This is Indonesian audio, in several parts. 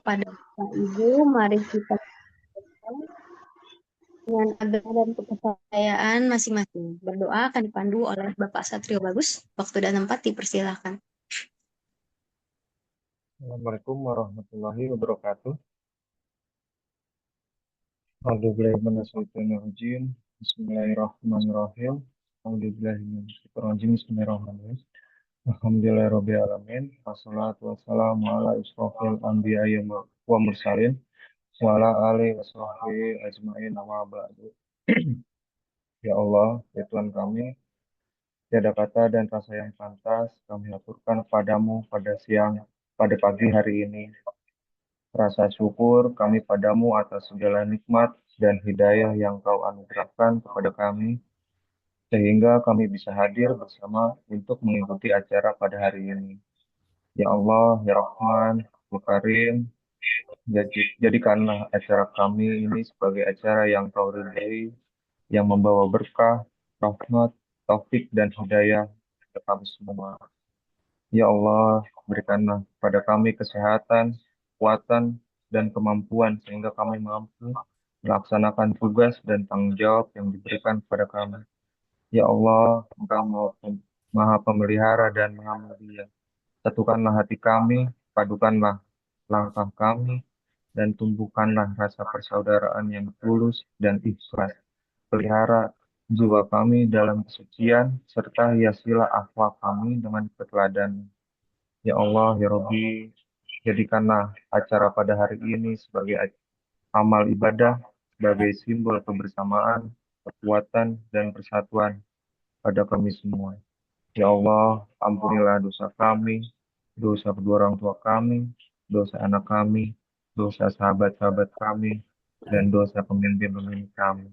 kepada Bapak Ibu, mari kita dengan agama dan kepercayaan masing-masing. Berdoa akan dipandu oleh Bapak Satrio Bagus. Waktu dan tempat dipersilakan. Assalamualaikum warahmatullahi wabarakatuh. A'udzubillahiminasyaitonirrajim. Bismillahirrahmanirrahim. A'udzubillahiminasyaitonirrajim. Bismillahirrahmanirrahim. Alhamdulillahirabbil alamin. Wassalatu wassalamu ala asyrofil anbiya'i wa mursalin wa ala alihi washabbihi ajmain amma ba'du. Ya Allah, ya Tuhan kami, tiada kata dan rasa yang pantas kami aturkan padamu pada pagi hari ini. Rasa syukur kami padamu atas segala nikmat dan hidayah yang kau anugerahkan kepada kami, sehingga kami bisa hadir bersama untuk mengikuti acara pada hari ini. Ya Allah, ya Rahman, ya Karim, jadikanlah acara kami ini sebagai acara yang kau ridhai, yang membawa berkah, rahmat, taufik, dan hidayah kepada kami semua. Ya Allah, berikanlah pada kami kesehatan, kekuatan, dan kemampuan sehingga kami mampu melaksanakan tugas dan tanggung jawab yang diberikan kepada kami. Ya Allah, Engkau Maha Pemelihara dan Maha Mulia. Satukanlah hati kami, padukanlah langkah kami, dan tumbuhkanlah rasa persaudaraan yang tulus dan ikhlas. Pelihara jiwa kami dalam kesucian, serta hiasilah akhlak kami dengan keteladanan. Ya Allah, ya Robbi, jadikanlah acara pada hari ini sebagai amal ibadah, sebagai simbol kebersamaan, kekuatan, dan persatuan pada kami semua. Ya Allah, ampunilah dosa kami, dosa kedua orang tua kami, dosa anak kami, dosa sahabat-sahabat kami, dan dosa pemimpin-pemimpin kami.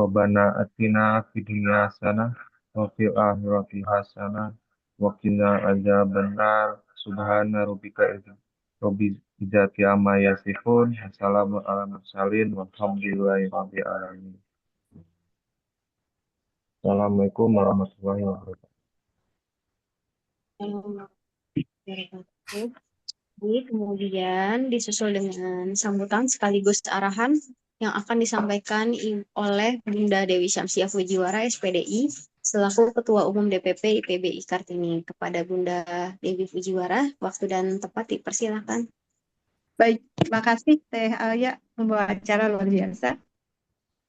Rabbana atina fid dunya hasanah wa fil akhirati hasanah wa qina adzabannar. Subhana rabbika rabbil izzati amma yasifun. Wassalamu ala mursalin walhamdulillahi rabbil alamin. Assalamualaikum warahmatullahi wabarakatuh. Kemudian disusul dengan sambutan sekaligus arahan yang akan disampaikan oleh Bunda Dewi Syamsiah Fujiwara, SPDI, selaku Ketua Umum DPP IPBI Kartini. Kepada Bunda Dewi Fujiwara, waktu dan tempat dipersilakan. Baik, terima kasih Teh Alia, membawa acara luar biasa.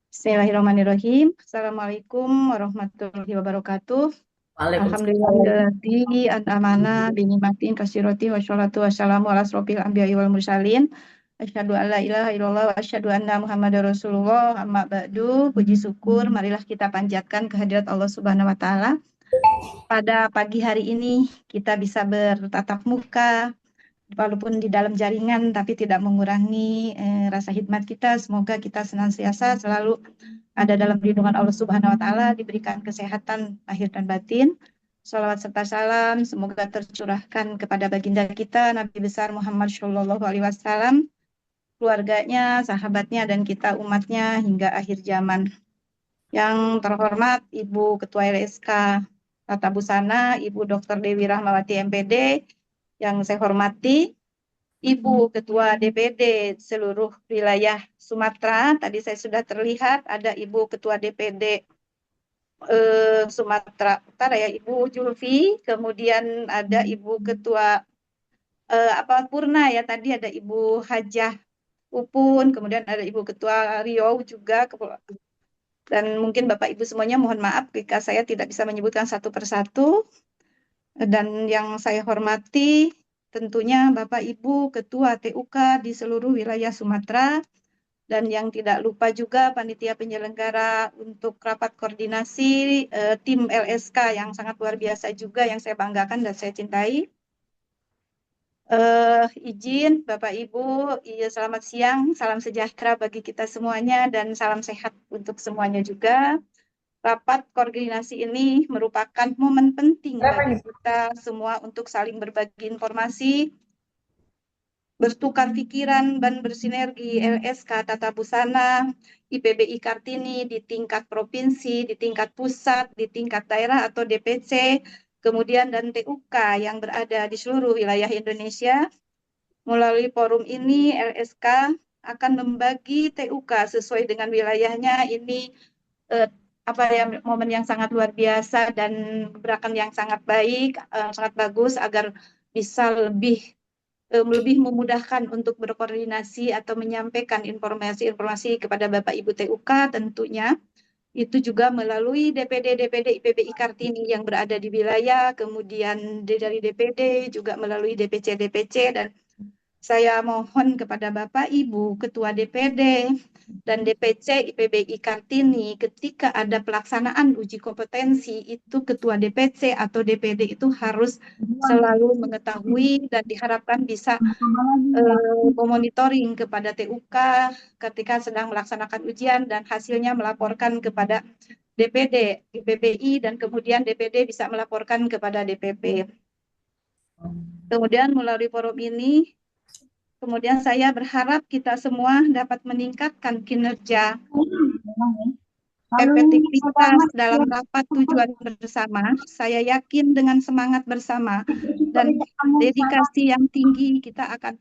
Bismillahirrahmanirrahim. Assalamualaikum warahmatullahi wabarakatuh. Alhamdulillahirrahmanirrahim. An'amana binimatin kasiroti wassalatu wassalamu ala asrofil anbiya'i wal mursalin. Asyhadu an la ilaha illallah wa asyhadu anna Muhammadar Rasulullah. Amma ba'du. Puji syukur marilah kita panjatkan kehadirat Allah Subhanahu wa taala. Pada pagi hari ini kita bisa bertatap muka walaupun di dalam jaringan, tapi tidak mengurangi rasa hikmat kita. Semoga kita senantiasa selalu ada dalam lindungan Allah Subhanahu wa taala, diberikan kesehatan lahir dan batin. Salawat serta salam semoga tercurahkan kepada baginda kita Nabi besar Muhammad Shallallahu alaihi wasallam, keluarganya, sahabatnya, dan kita umatnya hingga akhir zaman. Yang terhormat Ibu Ketua LSK Tata Busana, Ibu Dr. Dewi Rahmawati MPD, yang saya hormati Ibu Ketua DPD seluruh wilayah Sumatera. Tadi saya sudah terlihat ada Ibu Ketua DPD Sumatera Utara ya, Ibu Julfi. Kemudian ada Ibu Ketua Purna ya, tadi ada Ibu Hajah Upun. Kemudian ada Ibu Ketua Riau juga. Dan mungkin Bapak Ibu semuanya mohon maaf jika saya tidak bisa menyebutkan satu persatu. Dan yang saya hormati tentunya Bapak Ibu Ketua TUK di seluruh wilayah Sumatera, dan yang tidak lupa juga panitia penyelenggara untuk rapat koordinasi tim LSK yang sangat luar biasa juga, yang saya banggakan dan saya cintai. Izin Bapak Ibu, selamat siang, salam sejahtera bagi kita semuanya dan salam sehat untuk semuanya juga. Rapat koordinasi ini merupakan momen penting bagi kita semua untuk saling berbagi informasi, bertukar pikiran, dan bersinergi LSK Tata Busana, IPBI Kartini di tingkat provinsi, di tingkat pusat, di tingkat daerah atau DPC, kemudian dan TUK yang berada di seluruh wilayah Indonesia. Melalui forum ini, LSK akan membagi TUK sesuai dengan wilayahnya. Ini momen yang sangat luar biasa dan gerakan yang sangat baik, sangat bagus agar bisa lebih memudahkan untuk berkoordinasi atau menyampaikan informasi-informasi kepada Bapak Ibu TUK tentunya. Itu juga melalui DPD IPBI Kartini yang berada di wilayah, kemudian dari DPD juga melalui DPC dan saya mohon kepada Bapak Ibu Ketua DPD dan DPC IPBI Kartini ketika ada pelaksanaan uji kompetensi itu Ketua DPC atau DPD itu harus selalu mengetahui dan diharapkan bisa memonitoring kepada TUK ketika sedang melaksanakan ujian dan hasilnya melaporkan kepada DPD, IPBI dan kemudian DPD bisa melaporkan kepada DPP. Kemudian melalui forum ini kemudian saya berharap kita semua dapat meningkatkan kinerja efektivitas dalam rapat tujuan bersama. Saya yakin dengan semangat bersama dan dedikasi yang tinggi kita akan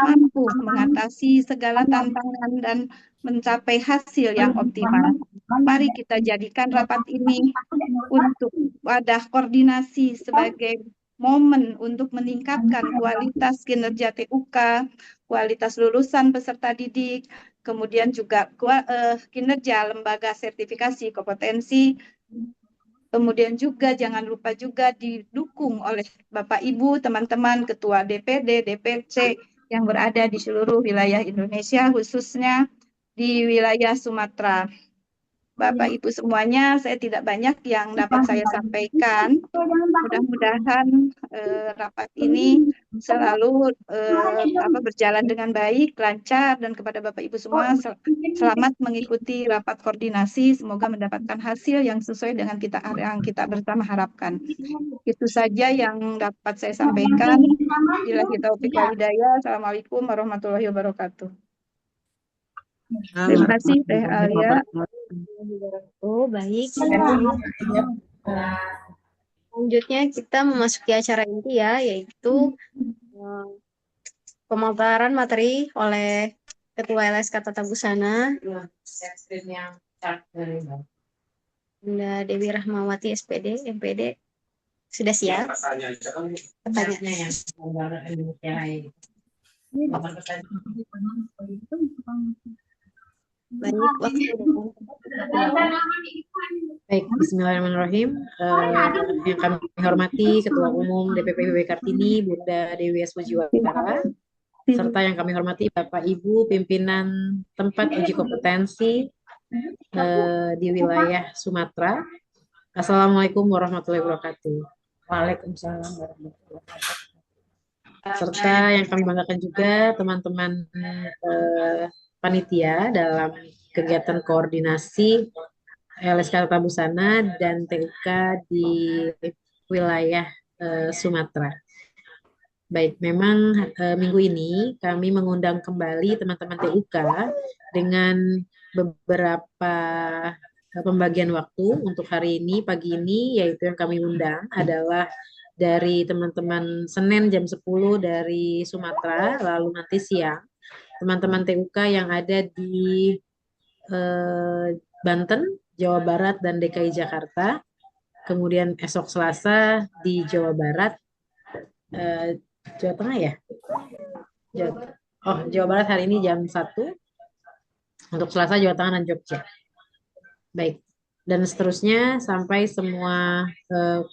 mampu mengatasi segala tantangan dan mencapai hasil yang optimal. Mari kita jadikan rapat ini untuk wadah koordinasi sebagai momen untuk meningkatkan kualitas kinerja TUK, kualitas lulusan peserta didik, kemudian juga kinerja lembaga sertifikasi kompetensi, kemudian juga jangan lupa juga didukung oleh Bapak Ibu, teman-teman, Ketua DPD, DPC yang berada di seluruh wilayah Indonesia, khususnya di wilayah Sumatera. Bapak Ibu semuanya, saya tidak banyak yang dapat saya sampaikan. Mudah-mudahan rapat ini selalu berjalan dengan baik, lancar, dan kepada Bapak Ibu semua selamat mengikuti rapat koordinasi. Semoga mendapatkan hasil yang sesuai dengan yang kita bersama harapkan. Itu saja yang dapat saya sampaikan. Bila kita taufiq wal hidayah. Assalamualaikum warahmatullahi wabarakatuh. Terima kasih, Teh Alia. Oh, baik. Selanjutnya kita memasuki acara inti ya, yaitu pemaparan materi oleh Ketua LSK Tata Busana, Bunda Dewi Rahmawati SPD, MPD. Sudah siap? Pertanyaannya. Baik, waktu. Baik, bismillahirrahmanirrahim. Yang kami hormati Ketua Umum DPP IPBI Kartini, Bunda Dewi Asmujiwara, serta yang kami hormati Bapak Ibu pimpinan tempat uji kompetensi di wilayah Sumatera. Assalamualaikum warahmatullahi wabarakatuh. Waalaikumsalam warahmatullahi wabarakatuh. Serta yang kami banggakan juga teman-teman panitia dalam kegiatan koordinasi LSK Tata Busana dan TUK di wilayah Sumatera. Baik, memang minggu ini kami mengundang kembali teman-teman TUK dengan beberapa pembagian waktu untuk hari ini, pagi ini, yaitu yang kami undang adalah dari teman-teman Senin jam 10 dari Sumatera, lalu nanti siang teman-teman TUK yang ada di Banten, Jawa Barat, dan DKI Jakarta. Kemudian esok Selasa di Jawa Barat, Jawa Tengah ya? Jawa Barat hari ini jam 1. Untuk Selasa, Jawa Tengah, dan Jogja. Baik. Dan seterusnya sampai semua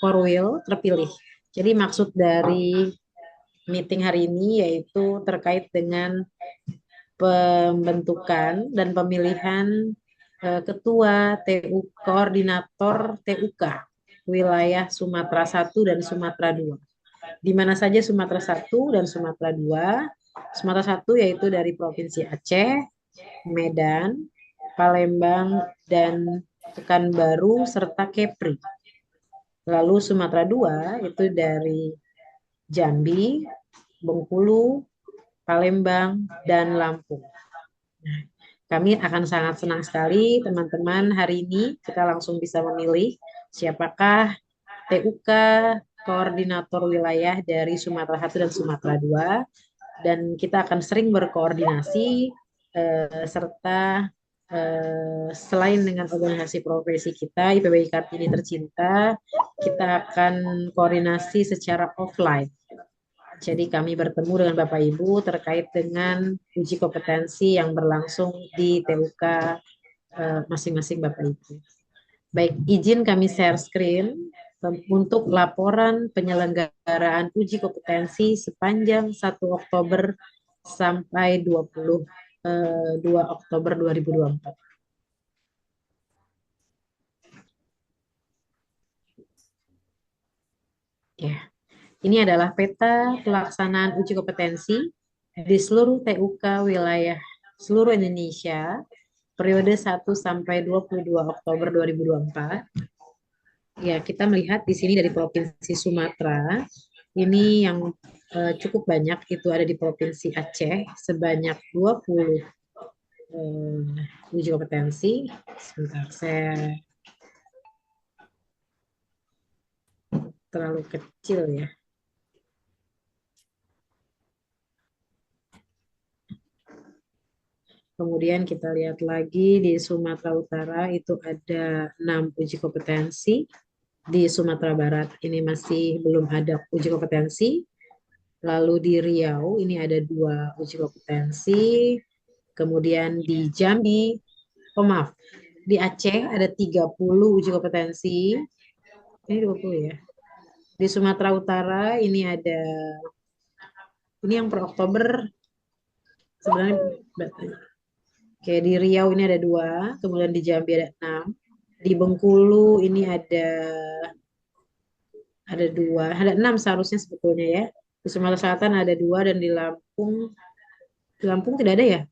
korwil terpilih. Jadi maksud dari meeting hari ini yaitu terkait dengan pembentukan dan pemilihan ketua koordinator TUK wilayah Sumatera 1 dan Sumatera 2. Di mana saja Sumatera 1 dan Sumatera 2. Sumatera 1 yaitu dari Provinsi Aceh, Medan, Palembang, dan Pekanbaru, serta Kepri. Lalu Sumatera 2 itu dari Jambi, Bengkulu, Palembang, dan Lampung. Nah, kami akan sangat senang sekali teman-teman hari ini kita langsung bisa memilih siapakah TUK koordinator wilayah dari Sumatera 1 dan Sumatera 2 Dan kita akan sering berkoordinasi serta selain dengan organisasi profesi kita, IPBI Kartini Tercinta, kita akan koordinasi secara offline. Jadi kami bertemu dengan Bapak Ibu terkait dengan uji kompetensi yang berlangsung di TUK masing-masing Bapak Ibu. Baik, izin kami share screen untuk laporan penyelenggaraan uji kompetensi sepanjang 1 Oktober sampai 22 Oktober 2024. Ya, ini adalah peta pelaksanaan uji kompetensi di seluruh TUK wilayah seluruh Indonesia periode 1 sampai 22 Oktober 2024. Ya, kita melihat di sini dari Provinsi Sumatera, ini yang cukup banyak itu ada di Provinsi Aceh sebanyak 20 uji kompetensi. Sebentar, saya terlalu kecil ya. Kemudian kita lihat lagi di Sumatera Utara itu ada 6 uji kompetensi. Di Sumatera Barat ini masih belum ada uji kompetensi. Lalu di Riau ini ada 2 uji kompetensi. Kemudian di Jambi, maaf, di Aceh ada 30 uji kompetensi. Ini 20 ya. Di Sumatera Utara ini ada, ini yang per Oktober sebenarnya. Kayak di Riau ini ada 2, kemudian di Jambi ada 6, di Bengkulu ini ada 2, ada 6 seharusnya sebetulnya ya. Di Sumatera Selatan ada 2 dan di Lampung tidak ada ya?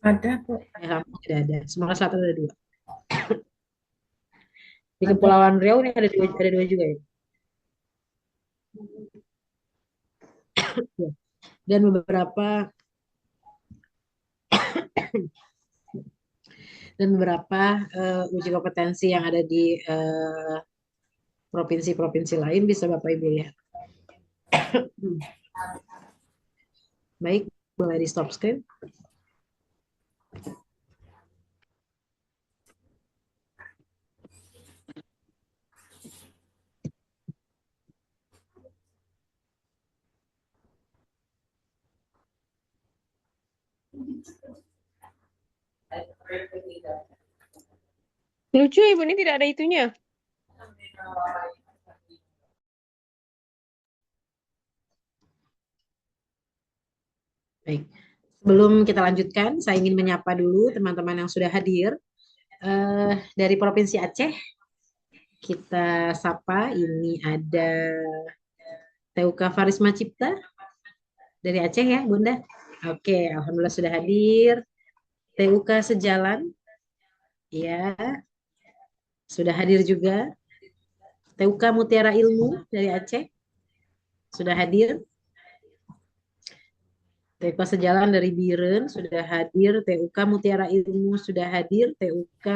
Ada kok. Lampung tidak ada. Sumatera Selatan ada 2. Di Kepulauan Riau ini ada 2 juga ya. Dan beberapa uji kompetensi yang ada di provinsi-provinsi lain bisa Bapak Ibu lihat. Baik, boleh di stop screen. Lucu Ibu, ini tidak ada itunya. Baik, sebelum kita lanjutkan, saya ingin menyapa dulu teman-teman yang sudah hadir. Dari Provinsi Aceh, kita sapa, ini ada TUK Farisma Cipta dari Aceh ya, Bunda. Oke, Alhamdulillah sudah hadir. TUK Sejalan, ya, sudah hadir juga. TUK Mutiara Ilmu dari Aceh, sudah hadir. TUK Sejalan dari Biren sudah hadir, TUK Mutiara Ilmu sudah hadir, TUK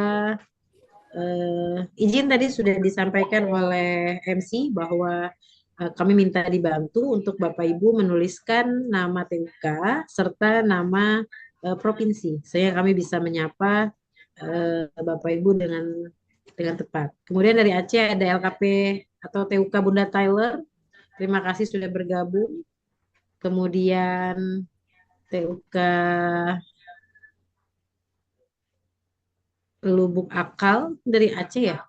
izin tadi sudah disampaikan oleh MC bahwa kami minta dibantu untuk Bapak Ibu menuliskan nama TUK serta nama provinsi, sehingga kami bisa menyapa Bapak Ibu dengan tepat. Kemudian dari Aceh ada LKP atau TUK Bunda Tyler, terima kasih sudah bergabung. Kemudian TUK Lubuk Akal dari Aceh ya?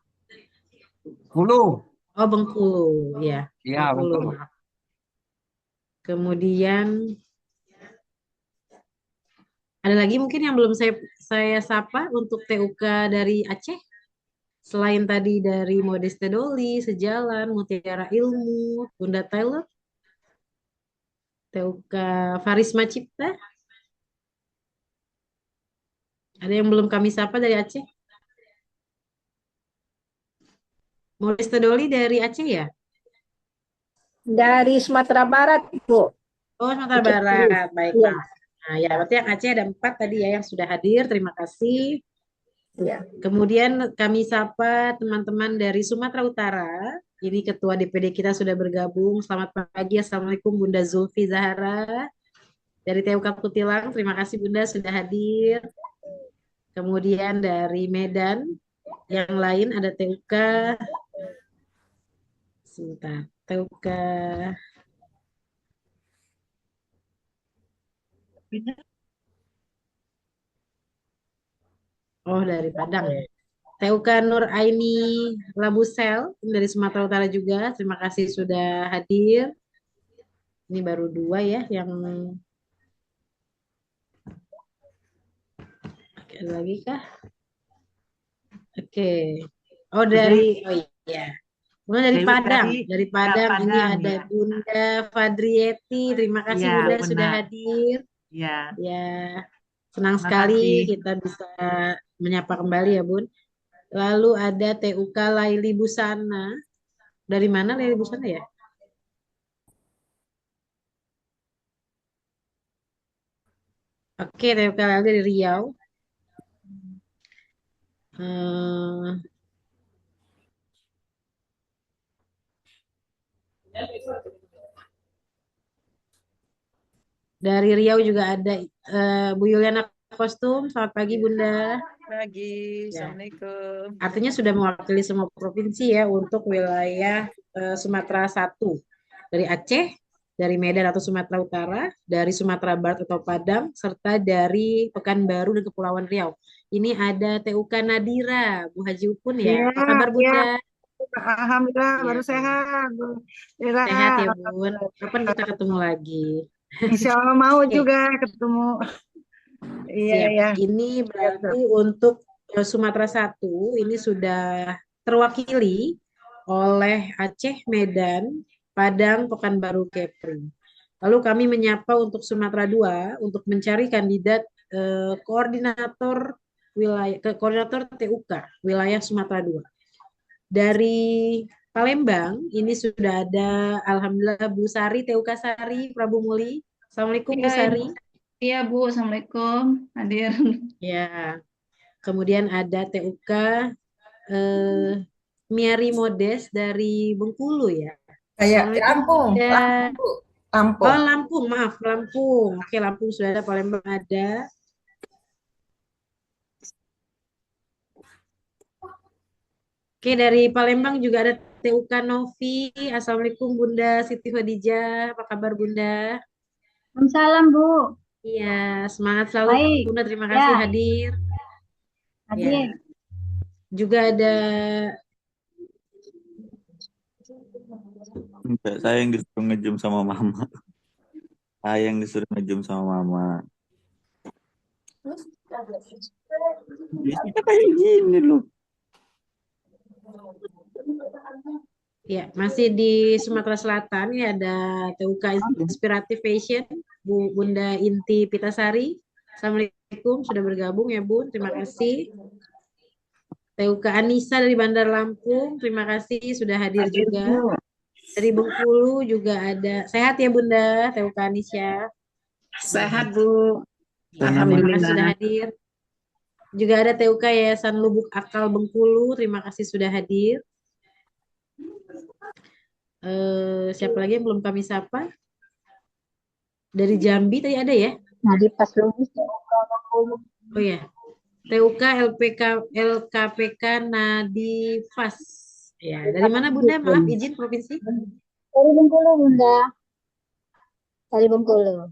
Bengkulu. Oh, Bengkulu ya. Iya, Bengkulu. Maaf. Kemudian ada lagi mungkin yang belum saya sapa untuk TUK dari Aceh. Selain tadi dari Modeste Doli, Sejalan, Mutiara Ilmu, Bunda Tyler, TUK Farisma Cipta. Ada yang belum kami sapa dari Aceh? Modeste Doli dari Aceh ya? Dari Sumatera Barat, Bu. Oh, Sumatera Barat. Baiklah. Nah, ya, berarti yang Aceh ada 4 tadi ya yang sudah hadir. Terima kasih. Ya. Kemudian kami sapa teman-teman dari Sumatera Utara. Ini Ketua DPD kita sudah bergabung. Selamat pagi. Assalamualaikum Bunda Zulfi Zahara. Dari TUK Kutilang, terima kasih Bunda sudah hadir. Kemudian dari Medan, yang lain ada TUK, sebentar, TUK, oh dari Padang ya. TUK Nur Aini Labusel dari Sumatera Utara juga, terima kasih sudah hadir. Ini baru dua ya yang ada lagi kah? Oke. Oh iya. Kemudian dari Dewi Padang, dari ya, Padang ini Padang ada ya. Bunda Fadrieti. Terima kasih Ya, Bunda sudah benar. hadir. Ya, Ya, senang terima sekali kasih. kita bisa menyapa kembali ya Bun. Lalu ada TUK Laili Busana. Dari mana Laili Busana ya? Oke, TUK Laili dari Riau. Eh, dari Riau juga ada Bu Yuliana Kostum. Selamat pagi Bunda. Pagi, Ya. Assalamualaikum. Artinya sudah mewakili semua provinsi ya untuk wilayah Sumatera 1. Dari Aceh, dari Medan atau Sumatera Utara, dari Sumatera Barat atau Padang, serta dari Pekanbaru dan Kepulauan Riau. Ini ada TUK Nadira, Bu Haji Upun ya. Iya, Apa kabar iya. Bunda? Alhamdulillah Ya, baru sehat. Bu Ira. sehat ya Bun. Kapan kita ketemu lagi? Insya Allah mau Oke, juga ketemu. Iya, siap. iya. Ini berarti untuk Sumatera 1 ini sudah terwakili oleh Aceh, Medan, Padang, Pekanbaru, Kepri. Lalu kami menyapa untuk Sumatera 2 untuk mencari kandidat koordinator koordinator TUK wilayah Sumatera 2. Dari Palembang ini sudah ada alhamdulillah Bu Sari TUK Sari Prabu Muli. Assalamualaikum Bu Iya, Sari. iya Bu, Assalamualaikum. Hadir. Ya, kemudian ada TUK eh, Miari Modes dari Bengkulu ya. Kayak Assalamualaikum Lampung, Bunda. Lampung, Bu. Lampung. Oh Lampung, maaf Lampung. Oke Lampung sudah ada, Palembang ada. Oke dari Palembang juga ada TUK Novi. Assalamualaikum Bunda Siti Khadijah. Apa kabar Bunda? Salam Bu, Iya, semangat selalu baik. Bunda. Terima kasih Ya, hadir. Ya, hadir. juga ada Enggak, saya yang disuruh ngejum sama mama. Saya yang disuruh ngejum sama mama. Biasanya kayak gini loh. ya masih di Sumatera Selatan ya ada TUK Inspiratif Fashion Bunda Inti Pitasari. Assalamualaikum sudah bergabung ya Bun. Terima kasih. TUK Anissa dari Bandar Lampung. Terima kasih sudah hadir Hadir, juga. Bu. Dari Bengkulu juga ada. Sehat ya Bunda TUK Anissa. Sehat, Bu. Ya, terima kasih sudah Alhamdulillah. hadir. Juga ada TUK Yayasan Lubuk Akal Bengkulu. Terima kasih sudah hadir. Siapa lagi yang belum kami sapa? Dari Jambi tadi ada ya? Nah, di pas lulus Oh ya, TUK LKPK Nadifas. Ya, dari mana Bunda? Maaf, izin provinsi. dari Bengkulu Bunda, dari Bengkulu.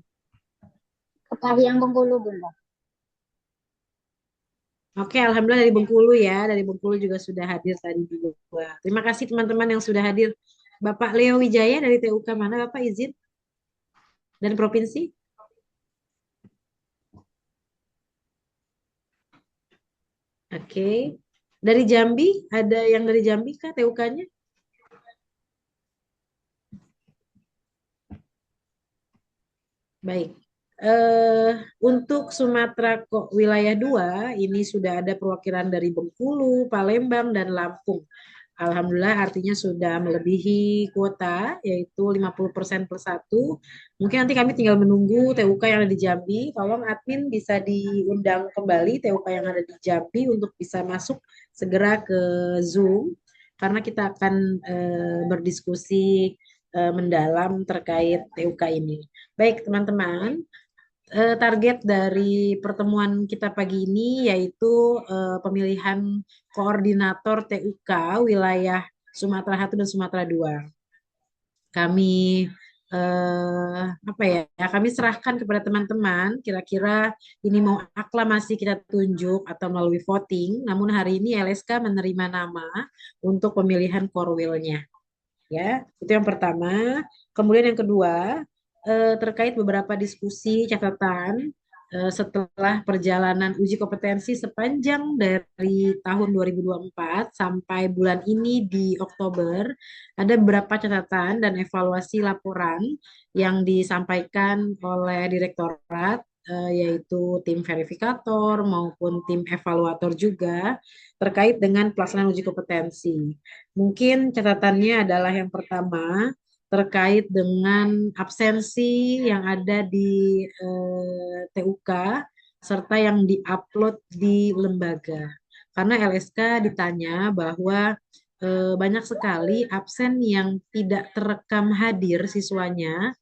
Kepahyang Bengkulu Bunda. Oke, alhamdulillah dari Bengkulu ya. Dari Bengkulu juga sudah hadir tadi juga. Terima kasih teman-teman yang sudah hadir. Bapak Leo Wijaya dari TUK mana Bapak izin? Dan provinsi? Oke. Dari Jambi, ada yang dari Jambi kah TUK-nya? Baik. Untuk Sumatera kok wilayah 2 ini sudah ada perwakilan dari Bengkulu, Palembang, dan Lampung. Alhamdulillah artinya sudah melebihi kuota yaitu 50% per satu. Mungkin nanti kami tinggal menunggu TUK yang ada di Jambi. Tolong admin bisa diundang kembali TUK yang ada di Jambi untuk bisa masuk segera ke Zoom karena kita akan berdiskusi mendalam terkait TUK ini. Baik teman-teman, target dari pertemuan kita pagi ini yaitu pemilihan koordinator TUK wilayah Sumatera 1 dan Sumatera 2. Kami apa ya? Kami serahkan kepada teman-teman kira-kira ini mau aklamasi kita tunjuk atau melalui voting. Namun hari ini LSK menerima nama untuk pemilihan korwilnya. Ya, itu yang pertama. Kemudian yang kedua, terkait beberapa diskusi catatan setelah perjalanan uji kompetensi sepanjang dari tahun 2024 sampai bulan ini di Oktober, ada beberapa catatan dan evaluasi laporan yang disampaikan oleh Direktorat, yaitu tim verifikator maupun tim evaluator juga terkait dengan pelaksanaan uji kompetensi. Mungkin catatannya adalah yang pertama terkait dengan absensi yang ada di TUK serta yang diupload di lembaga. Karena LSK ditanya bahwa banyak sekali absen yang tidak terekam hadir siswanya,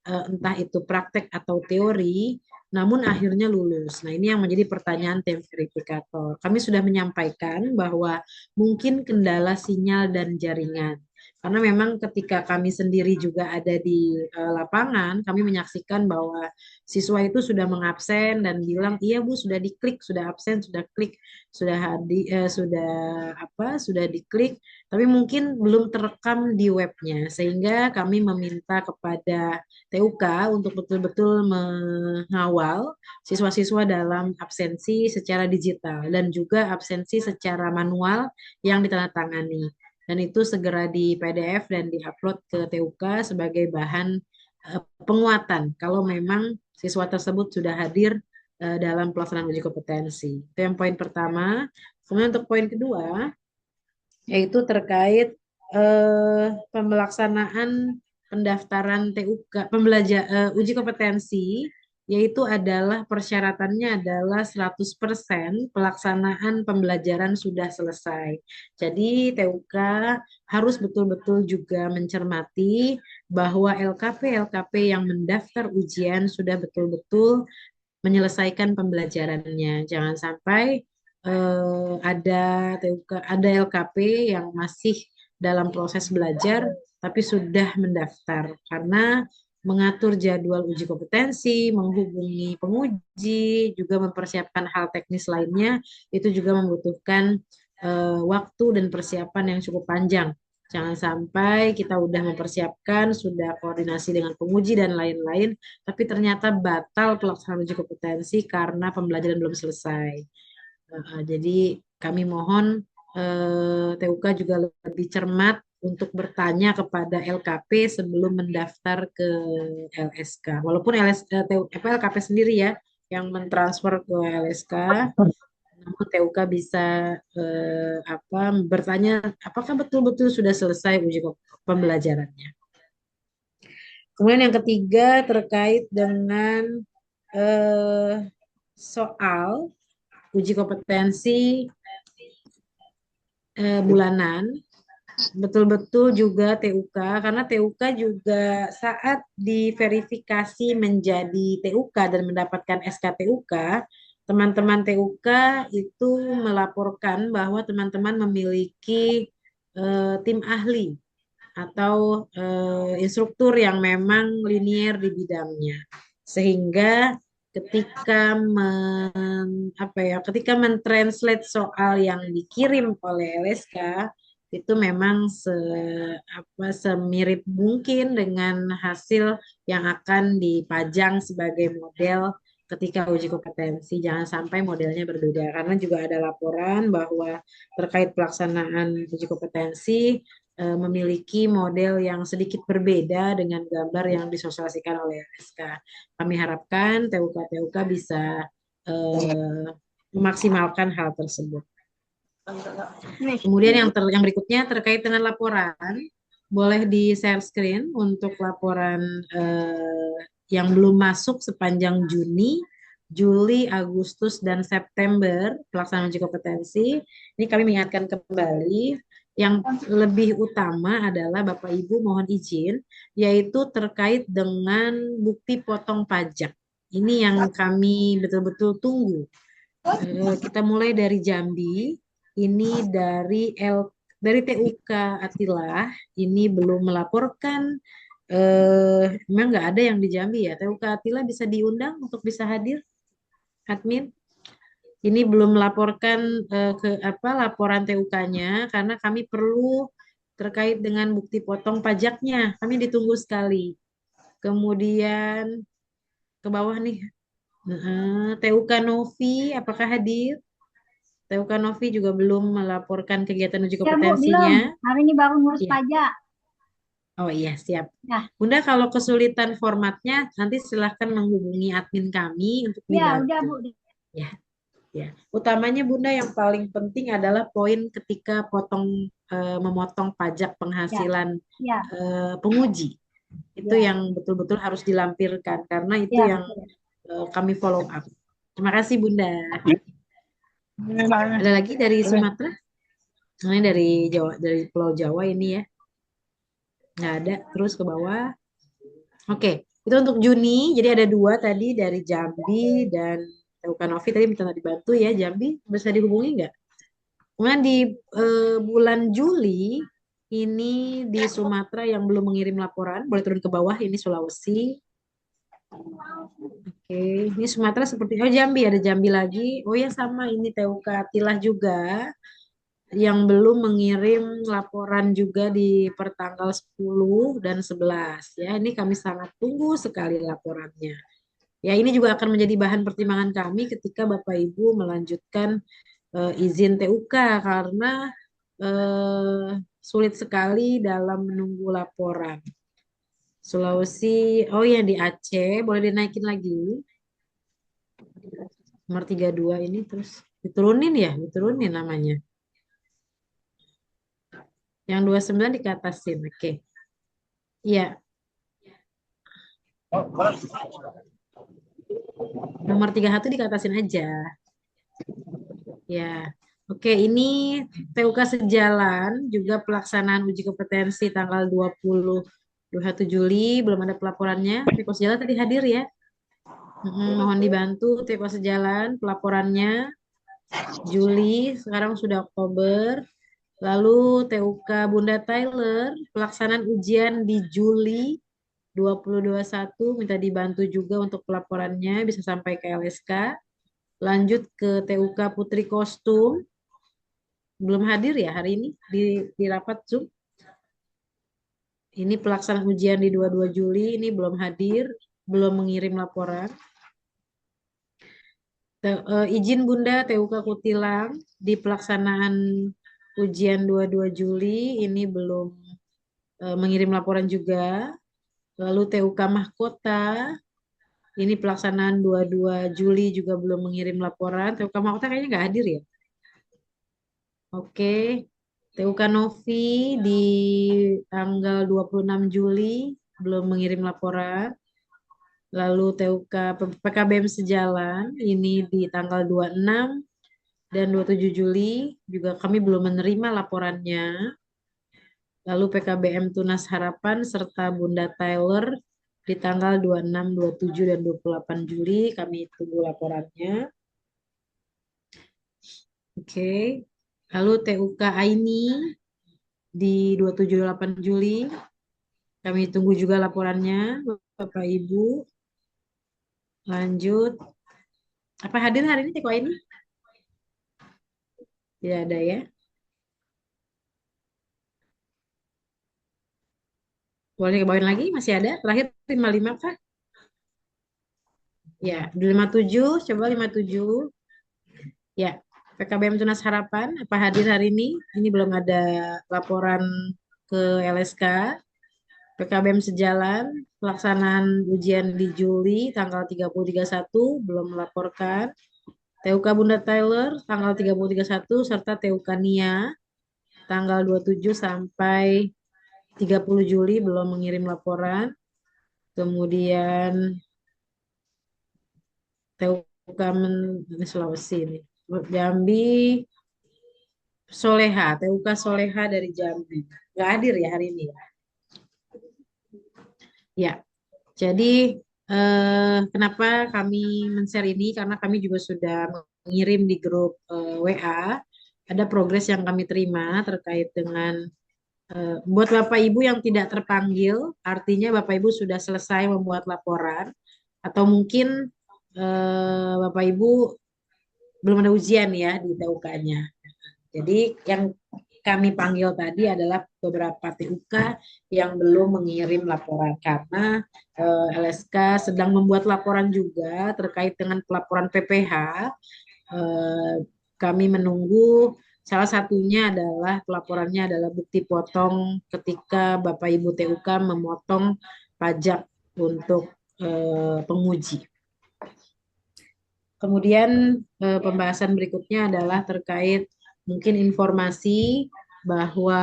entah itu praktek atau teori, namun akhirnya lulus. Nah, ini yang menjadi pertanyaan tim verifikator. Kami sudah menyampaikan bahwa mungkin kendala sinyal dan jaringan. Karena memang ketika kami sendiri juga ada di lapangan, kami menyaksikan bahwa siswa itu sudah mengabsen dan bilang, iya Bu, sudah diklik, sudah absen, sudah klik, sudah diklik, tapi mungkin belum terekam di webnya, sehingga kami meminta kepada TUK untuk betul-betul mengawal siswa-siswa dalam absensi secara digital dan juga absensi secara manual yang ditandatangani. Dan itu segera di PDF dan diupload ke TUK sebagai bahan penguatan kalau memang siswa tersebut sudah hadir dalam pelaksanaan uji kompetensi. Itu yang poin pertama. Kemudian untuk poin kedua, yaitu terkait pelaksanaan pendaftaran TUK, uji kompetensi, yaitu adalah persyaratannya adalah 100% pelaksanaan pembelajaran sudah selesai. Jadi TUK harus betul-betul juga mencermati bahwa LKP yang mendaftar ujian sudah betul-betul menyelesaikan pembelajarannya. Jangan sampai ada LKP yang masih dalam proses belajar tapi sudah mendaftar, karena mengatur jadwal uji kompetensi, menghubungi penguji, juga mempersiapkan hal teknis lainnya, itu juga membutuhkan waktu dan persiapan yang cukup panjang. Jangan sampai kita udah mempersiapkan, sudah koordinasi dengan penguji dan lain-lain, tapi ternyata batal pelaksanaan uji kompetensi karena pembelajaran belum selesai. Jadi kami mohon TUK juga lebih cermat untuk bertanya kepada LKP sebelum mendaftar ke LSK. Walaupun LKP sendiri ya yang mentransfer ke LSK, namun TUK bisa bertanya apakah betul-betul sudah selesai uji pembelajarannya. Kemudian yang ketiga terkait dengan soal uji kompetensi bulanan, betul-betul juga TUK, karena TUK juga saat diverifikasi menjadi TUK dan mendapatkan SK TUK, teman-teman TUK itu melaporkan bahwa teman-teman memiliki tim ahli atau instruktur yang memang linier di bidangnya, sehingga ketika mentranslate soal yang dikirim oleh LSK itu memang semirip mungkin dengan hasil yang akan dipajang sebagai model ketika uji kompetensi. Jangan sampai modelnya berbeda, karena juga ada laporan bahwa terkait pelaksanaan uji kompetensi memiliki model yang sedikit berbeda dengan gambar yang disosialisasikan oleh LSK. Kami harapkan TUK bisa memaksimalkan hal tersebut. Kemudian yang berikutnya terkait dengan laporan, boleh di share screen untuk laporan yang belum masuk sepanjang Juni, Juli, Agustus, dan September pelaksanaan uji kompetensi. Ini kami mengingatkan kembali, yang lebih utama adalah Bapak Ibu mohon izin, yaitu terkait dengan bukti potong pajak. Ini yang kami betul-betul tunggu. Kita mulai dari Jambi. Ini dari TUK Atilah. Ini belum melaporkan. Memang nggak ada yang di Jambi ya. TUK Atilah bisa diundang untuk bisa hadir, admin. Ini belum melaporkan laporan TUK-nya karena kami perlu terkait dengan bukti potong pajaknya. Kami ditunggu sekali. Kemudian ke bawah nih. TUK Novi, apakah hadir? TUK Novi juga belum melaporkan kegiatan uji Ya, Bu, belum. kompetensinya. Hari ini baru ngurus Iya. pajak. Oh iya, siap. Ya, Bunda, kalau kesulitan formatnya, nanti silahkan menghubungi admin kami untuk ya udah, dibantu. Bu. Ya, ya. Utamanya Bunda yang paling penting adalah poin ketika memotong pajak penghasilan Ya, penguji. Itu ya, yang betul-betul harus dilampirkan karena itu ya. yang kami follow up. Terima kasih Bunda. Ada lagi dari Sumatera? Ini dari Jawa, dari Pulau Jawa ini ya. Nggak ada. Terus ke bawah. Oke, itu untuk Juni. Jadi ada 2 tadi dari Jambi dan TUK Novi tadi minta dibantu ya. Jambi bisa dihubungi nggak? Kemudian di bulan Juli ini di Sumatera yang belum mengirim laporan, boleh turun ke bawah. Ini Sulawesi. Oke, ini Sumatera seperti Jambi, ada Jambi lagi. Oh ya sama, ini TUK Atilah juga yang belum mengirim laporan juga di pertanggal 10 dan 11 ya. Ini kami sangat tunggu sekali laporannya. Ya, ini juga akan menjadi bahan pertimbangan kami ketika Bapak Ibu melanjutkan izin TUK karena sulit sekali dalam menunggu laporan. Sulawesi, oh ya di Aceh, boleh dinaikin lagi. Nomor 32 ini terus diturunin ya, diturunin namanya. Yang 29 dikatasin, oke. Iya. Nomor 31 dikatasin aja. Ya. Oke, ini TUK sejalan juga pelaksanaan uji kompetensi tanggal 21 Juli, belum ada pelaporannya. TUK sejalan tadi hadir ya. Mohon dibantu TUK sejalan pelaporannya Juli, sekarang sudah Oktober. Lalu TUK Bunda Tyler, pelaksanaan ujian di Juli 2021, minta dibantu juga untuk pelaporannya, bisa sampai ke LSK. Lanjut ke TUK Putri Kostum, belum hadir ya hari ini di rapat Zoom. Ini pelaksanaan ujian di 22 Juli, ini belum hadir, belum mengirim laporan. Izin Bunda TUK Kutilang di pelaksanaan ujian 22 Juli ini belum mengirim laporan juga. Lalu TUK Mahkota ini pelaksanaan 22 Juli juga belum mengirim laporan. TUK Mahkota kayaknya nggak hadir ya. Oke. TUK Novi di tanggal 26 Juli belum mengirim laporan. Lalu TUK PKBM Sejalan ini di tanggal 26 dan 27 Juli juga kami belum menerima laporannya. Lalu PKBM Tunas Harapan serta Bunda Tyler di tanggal 26, 27, dan 28 Juli kami tunggu laporannya. Oke. Lalu TUK Aini di 27, 28 Juli kami tunggu juga laporannya Bapak Ibu. Lanjut. Apa hadir hari ini TUK Aini? Tidak ada ya. Boleh kebawain lagi? Masih ada? Terakhir 55 kah? Ya, 57, coba 57. Ya, PKBM Tunas Harapan, apa hadir hari ini? Ini belum ada laporan ke LSK. PKBM Sejalan, pelaksanaan ujian di Juli, tanggal 30-31, belum melaporkan. TUK Bunda Tyler, tanggal 30-31, serta TUK Nia, tanggal 27 sampai 30 Juli, belum mengirim laporan. Kemudian TUK Sulawesi ini. Jambi, Soleha, TUK Soleha dari Jambi. Nggak hadir ya hari ini. Ya, jadi Kenapa kami men-share ini? Karena kami juga sudah mengirim di grup WA. Ada progres yang kami terima terkait dengan buat Bapak Ibu yang tidak terpanggil, artinya Bapak Ibu sudah selesai membuat laporan, atau mungkin Bapak Ibu belum ada ujian ya di TUK-nya. Jadi yang kami panggil tadi adalah beberapa TUK yang belum mengirim laporan karena LSK sedang membuat laporan juga terkait dengan pelaporan PPH. Eh, Kami menunggu salah satunya adalah pelaporannya adalah bukti potong ketika Bapak Ibu TUK memotong pajak untuk penguji. Kemudian pembahasan berikutnya adalah terkait mungkin informasi bahwa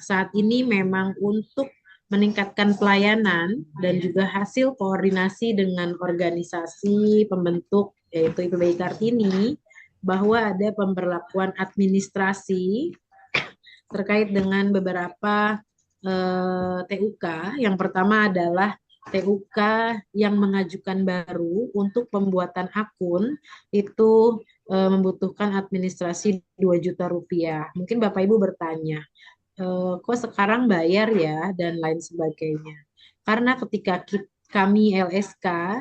saat ini memang untuk meningkatkan pelayanan dan juga hasil koordinasi dengan organisasi pembentuk yaitu IPBI Kartini bahwa ada pemberlakuan administrasi terkait dengan beberapa TUK. Yang pertama adalah TUK yang mengajukan baru untuk pembuatan akun itu membutuhkan administrasi 2 juta rupiah. Mungkin Bapak Ibu bertanya, kok sekarang bayar ya dan lain sebagainya. Karena ketika kami LSK,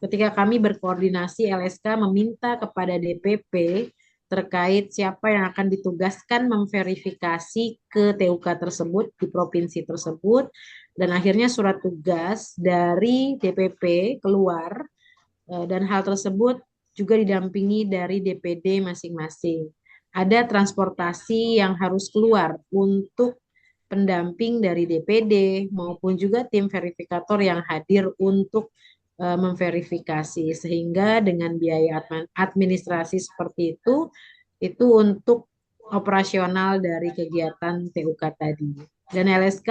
ketika kami berkoordinasi LSK meminta kepada DPP terkait siapa yang akan ditugaskan memverifikasi ke TUK tersebut di provinsi tersebut dan akhirnya surat tugas dari DPP keluar dan hal tersebut juga didampingi dari DPD masing-masing. Ada transportasi yang harus keluar untuk pendamping dari DPD maupun juga tim verifikator yang hadir untuk memverifikasi sehingga dengan biaya administrasi seperti itu untuk operasional dari kegiatan TUK tadi. Dan LSK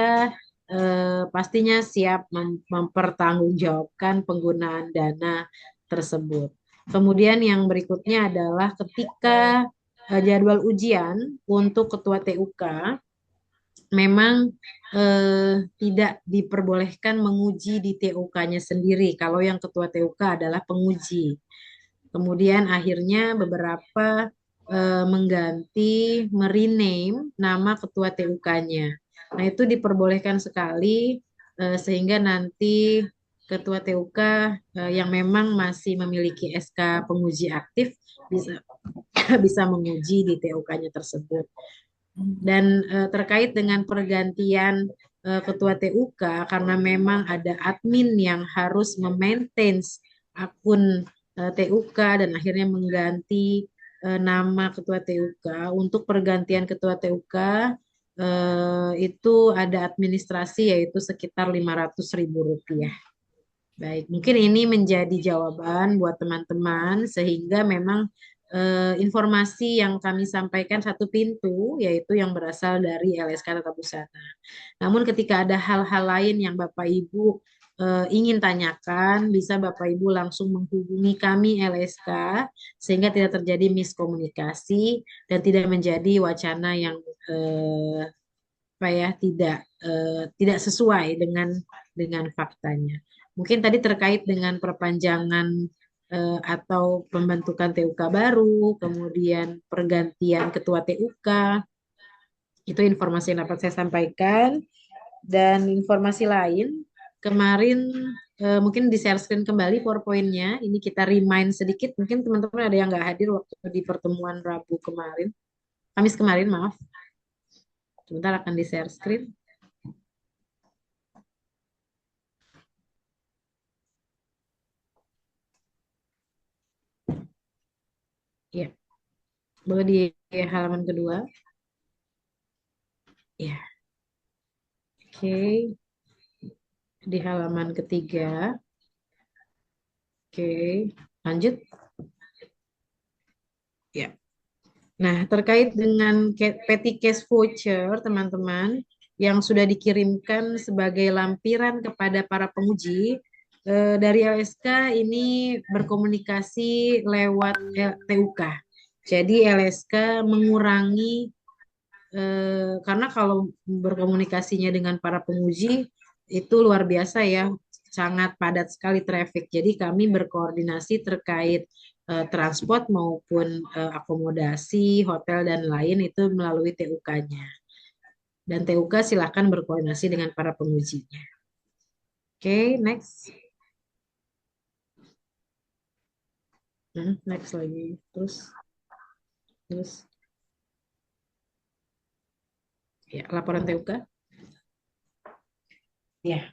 pastinya siap mempertanggungjawabkan penggunaan dana tersebut. Kemudian yang berikutnya adalah ketika jadwal ujian untuk ketua TUK memang tidak diperbolehkan menguji di TUK-nya sendiri kalau yang ketua TUK adalah penguji. Kemudian akhirnya beberapa mengganti, merename nama ketua TUK-nya. Nah, itu diperbolehkan sekali sehingga nanti ketua TUK yang memang masih memiliki SK penguji aktif bisa bisa menguji di TUK-nya tersebut. Dan terkait dengan pergantian ketua TUK karena memang ada admin yang harus memaintain akun TUK dan akhirnya mengganti nama ketua TUK. Untuk pergantian ketua TUK itu ada administrasi yaitu sekitar 500.000 rupiah. Baik, mungkin ini menjadi jawaban buat teman-teman sehingga memang informasi yang kami sampaikan satu pintu yaitu yang berasal dari LSK Tata Busana. Namun ketika ada hal-hal lain yang Bapak Ibu ingin tanyakan, bisa Bapak Ibu langsung menghubungi kami LSK sehingga tidak terjadi miskomunikasi dan tidak menjadi wacana yang tidak sesuai dengan faktanya. Mungkin tadi terkait dengan perpanjangan atau pembentukan TUK baru, kemudian pergantian ketua TUK, itu informasi yang dapat saya sampaikan. Dan informasi lain, kemarin mungkin di-share screen kembali PowerPoint-nya, ini kita remind sedikit, mungkin teman-teman ada yang nggak hadir waktu di pertemuan Kamis kemarin, maaf. Sebentar akan di-share screen. Ya, boleh di halaman kedua. Ya, oke. Di halaman ketiga. Oke, lanjut. Ya. Nah, terkait dengan petty cash voucher, teman-teman, yang sudah dikirimkan sebagai lampiran kepada para penguji, dari LSK ini berkomunikasi lewat TUK. Jadi LSK mengurangi karena kalau berkomunikasinya dengan para penguji itu luar biasa ya. sangat padat sekali traffic. Jadi kami berkoordinasi terkait transport maupun akomodasi, hotel dan lain itu melalui TUK-nya. Dan TUK silakan berkoordinasi dengan para pengujinya. Oke, next. Next lagi. Terus. Ya, laporan TUK. Ya,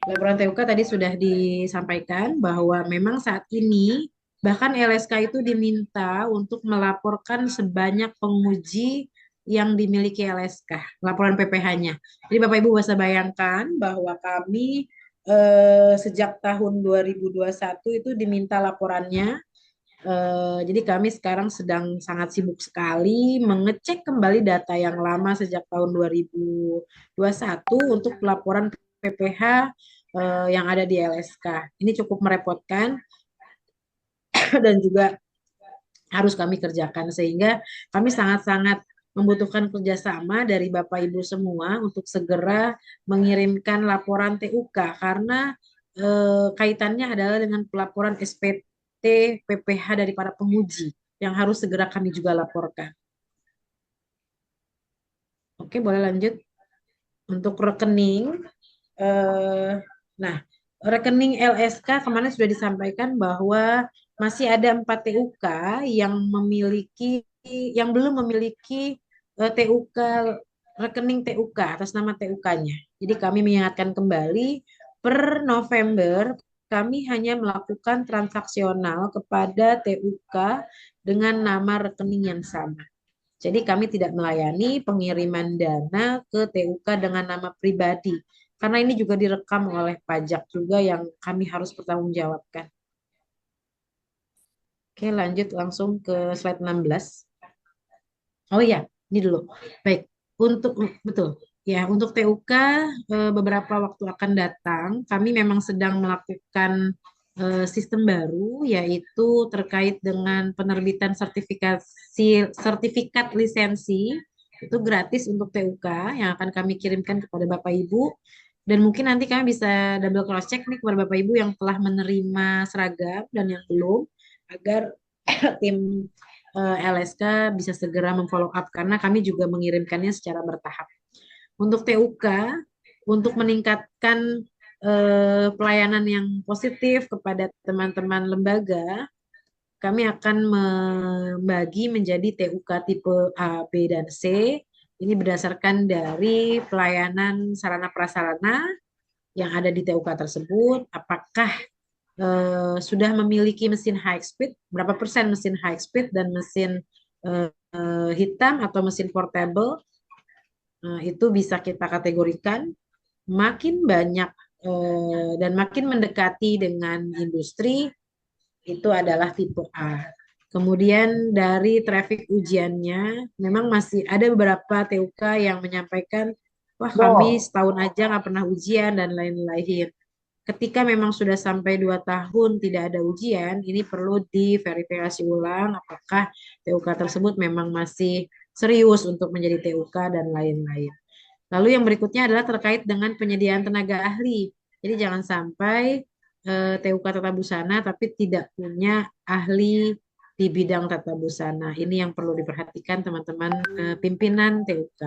laporan TUK tadi sudah disampaikan bahwa memang saat ini bahkan LSK itu diminta untuk melaporkan sebanyak penguji yang dimiliki LSK, laporan PPH-nya. Jadi Bapak Ibu bisa bayangkan bahwa kami sejak tahun 2021 itu diminta laporannya. Jadi kami sekarang sedang sangat sibuk sekali mengecek kembali data yang lama sejak tahun 2021 untuk laporan PPH yang ada di LSK. Ini cukup merepotkan dan juga harus kami kerjakan sehingga kami sangat-sangat membutuhkan kerjasama dari Bapak Ibu semua untuk segera mengirimkan laporan TUK karena kaitannya adalah dengan pelaporan SPT PPH dari para penguji yang harus segera kami juga laporkan. Oke, boleh lanjut. Untuk rekening, nah rekening LSK kemarin sudah disampaikan bahwa masih ada 4 TUK yang belum memiliki TUK rekening TUK atas nama TUK-nya. Jadi kami mengingatkan kembali per November kami hanya melakukan transaksional kepada TUK dengan nama rekening yang sama. Jadi kami tidak melayani pengiriman dana ke TUK dengan nama pribadi. Karena ini juga direkam oleh pajak juga yang kami harus pertanggungjawabkan. Oke, lanjut langsung ke slide 16. Oh iya, ini dulu. Baik, betul. Ya, untuk TUK beberapa waktu akan datang, kami memang sedang melakukan sistem baru, yaitu terkait dengan penerbitan sertifikat lisensi, itu gratis untuk TUK yang akan kami kirimkan kepada Bapak Ibu. Dan mungkin nanti kami bisa double cross check nih kepada Bapak Ibu yang telah menerima seragam dan yang belum, agar tim LSK bisa segera memfollow up karena kami juga mengirimkannya secara bertahap. Untuk TUK, untuk meningkatkan pelayanan yang positif kepada teman-teman lembaga, kami akan membagi menjadi TUK tipe A, B, dan C. Ini berdasarkan dari pelayanan sarana prasarana yang ada di TUK tersebut, apakah sudah memiliki mesin high speed, berapa persen mesin high speed dan mesin hitam atau mesin portable, itu bisa kita kategorikan. Makin banyak dan makin mendekati dengan industri, itu adalah tipe A. Kemudian dari traffic ujiannya, memang masih ada beberapa TUK yang menyampaikan, wah kami setahun aja nggak pernah ujian dan lain-lain. Ketika memang sudah sampai 2 tahun tidak ada ujian, ini perlu diverifikasi ulang apakah TUK tersebut memang masih serius untuk menjadi TUK dan lain-lain. Lalu yang berikutnya adalah terkait dengan penyediaan tenaga ahli. Jadi jangan sampai TUK tata busana tapi tidak punya ahli di bidang tata busana. Ini yang perlu diperhatikan teman-teman pimpinan TUK.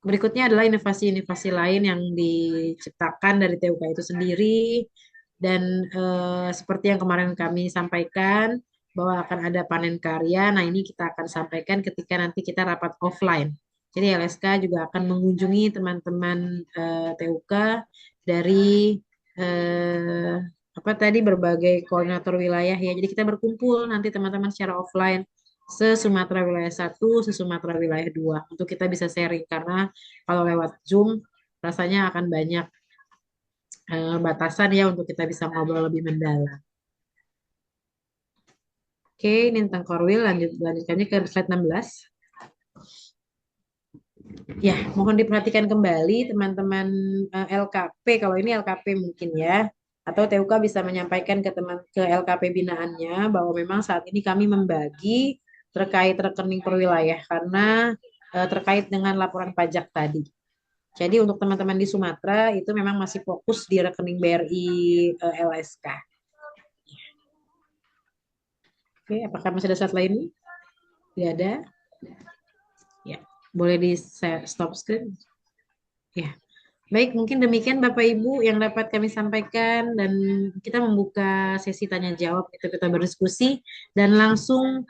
Berikutnya adalah inovasi-inovasi lain yang diciptakan dari TUK itu sendiri. Dan seperti yang kemarin kami sampaikan, bahwa akan ada panen karya. Nah, ini kita akan sampaikan ketika nanti kita rapat offline. Jadi LSK juga akan mengunjungi teman-teman TUK dari berbagai koordinator wilayah ya. Jadi kita berkumpul nanti teman-teman secara offline se-Sumatera wilayah 1, se-Sumatera wilayah 2 untuk kita bisa sharing karena kalau lewat Zoom rasanya akan banyak batasan ya untuk kita bisa ngobrol lebih mendalam. Oke, ini tentang Korwil, lanjutkannya ke slide 16. Ya, mohon diperhatikan kembali teman-teman LKP, kalau ini LKP mungkin ya, atau TUK bisa menyampaikan ke LKP binaannya bahwa memang saat ini kami membagi terkait rekening perwilayah karena terkait dengan laporan pajak tadi. Jadi untuk teman-teman di Sumatera itu memang masih fokus di rekening BRI LSK. Oke, apakah masih ada slide lain? Tidak ada. Ya, boleh di stop screen. Ya, baik, mungkin demikian Bapak Ibu yang dapat kami sampaikan dan kita membuka sesi tanya jawab itu kita berdiskusi dan langsung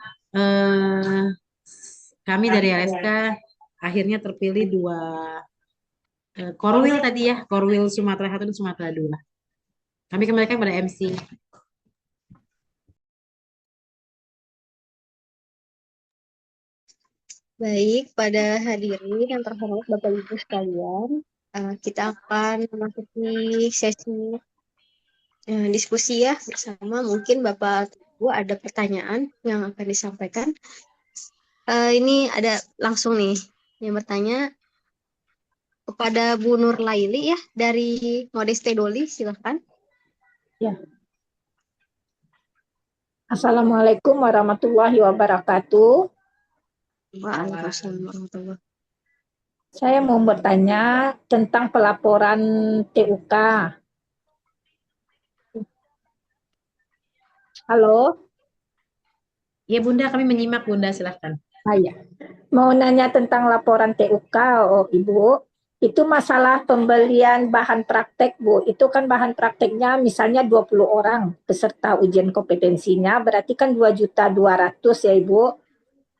kami dari LSK akhirnya terpilih 2 Korwil tadi ya, Korwil Sumatera 1 dan Sumatera 2. Kami kembalikan pada MC. Baik, pada hadirin yang terhormat Bapak Ibu sekalian, kita akan memasuki sesi diskusi ya bersama. Mungkin Bapak Ibu ada pertanyaan yang akan disampaikan. Ini ada langsung nih yang bertanya kepada Bu Nur Laili ya dari Modeste Doli, silakan. Ya. Assalamualaikum warahmatullahi wabarakatuh. Waalaikumsalam warahmatullahi. Saya mau bertanya tentang pelaporan TUK. Halo? Ya Bunda, kami menyimak Bunda, silakan. Ya. Mau nanya tentang laporan TUK, Ibu. Itu masalah pembelian bahan praktek, Bu. Itu kan bahan prakteknya misalnya 20 orang peserta ujian kompetensinya, berarti kan 2.200.000 ya, Ibu.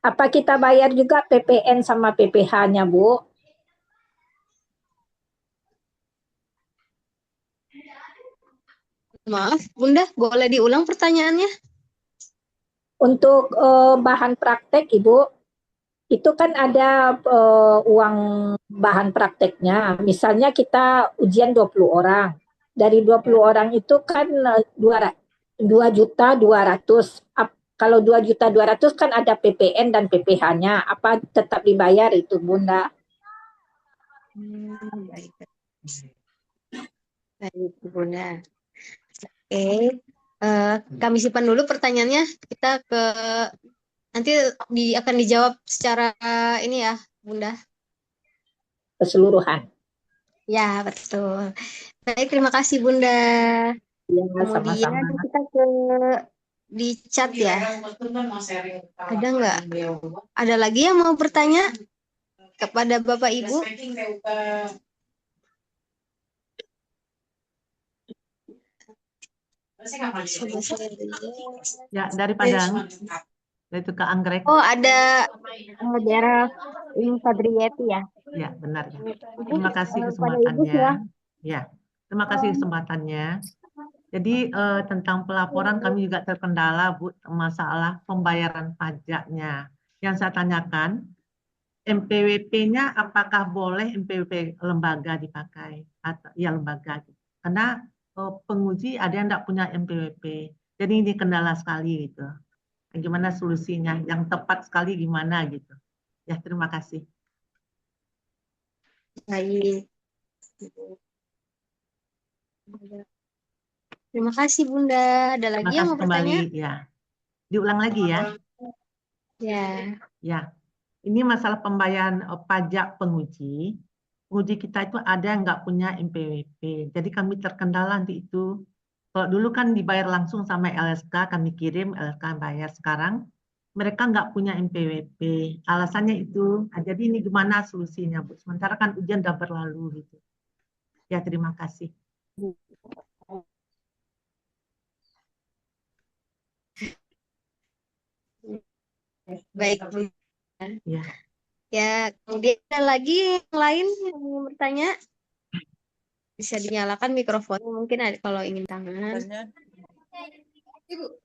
Apa kita bayar juga PPN sama PPh-nya, Bu? Maaf, Bunda, boleh diulang pertanyaannya? Untuk bahan praktek, Ibu, itu kan ada uang bahan prakteknya. Misalnya kita ujian 20 orang. Dari 20 orang itu kan 2.200.000. Kalau 2.200.000 kan ada PPN dan PPh-nya. Apa tetap dibayar itu, Bunda? Baik. Baik, Bunda. Oke, kami simpan dulu pertanyaannya. Kita nanti akan dijawab secara ini ya, Bunda. Keseluruhan. Ya, betul. Baik, terima kasih Bunda. Ya, Kemudian sama-sama. kita di chat ya. Ada nggak? Ada lagi yang mau bertanya kepada Bapak Ibu? Ya, dari Padang. Dari Tukang Anggrek. Oh, ada daerah Fadriyati ya? Ya, benar ya. Terima kasih Ibu kesempatannya. Ya, terima kasih kesempatannya. Jadi tentang pelaporan kami juga terkendala, Bu, masalah pembayaran pajaknya. Yang saya tanyakan, MPWP-nya apakah boleh MPWP lembaga dipakai? Atau ya lembaga. Karena penguji ada yang tidak punya MPWP. Jadi ini kendala sekali gitu. Gimana solusinya? Yang tepat sekali gimana gitu. Ya, terima kasih. Baik. Terima kasih Bunda. Ada lagi yang mau bertanya? Ya. Diulang lagi ya. Ya. Ya. Ini masalah pembayaran pajak penguji. Penguji kita itu ada yang nggak punya MPWP. Jadi kami terkendala nanti itu. Kalau dulu kan dibayar langsung sama LSK, kami kirim, LSK bayar. Sekarang mereka nggak punya MPWP. Alasannya itu. Nah, jadi ini gimana solusinya, Bu? Sementara kan ujian udah berlalu gitu. Ya, terima kasih. Baik, Bu. Ya. Ya, kemudian ada lagi yang lain yang ingin bertanya? Bisa dinyalakan mikrofonnya mungkin ada kalau ingin tangan.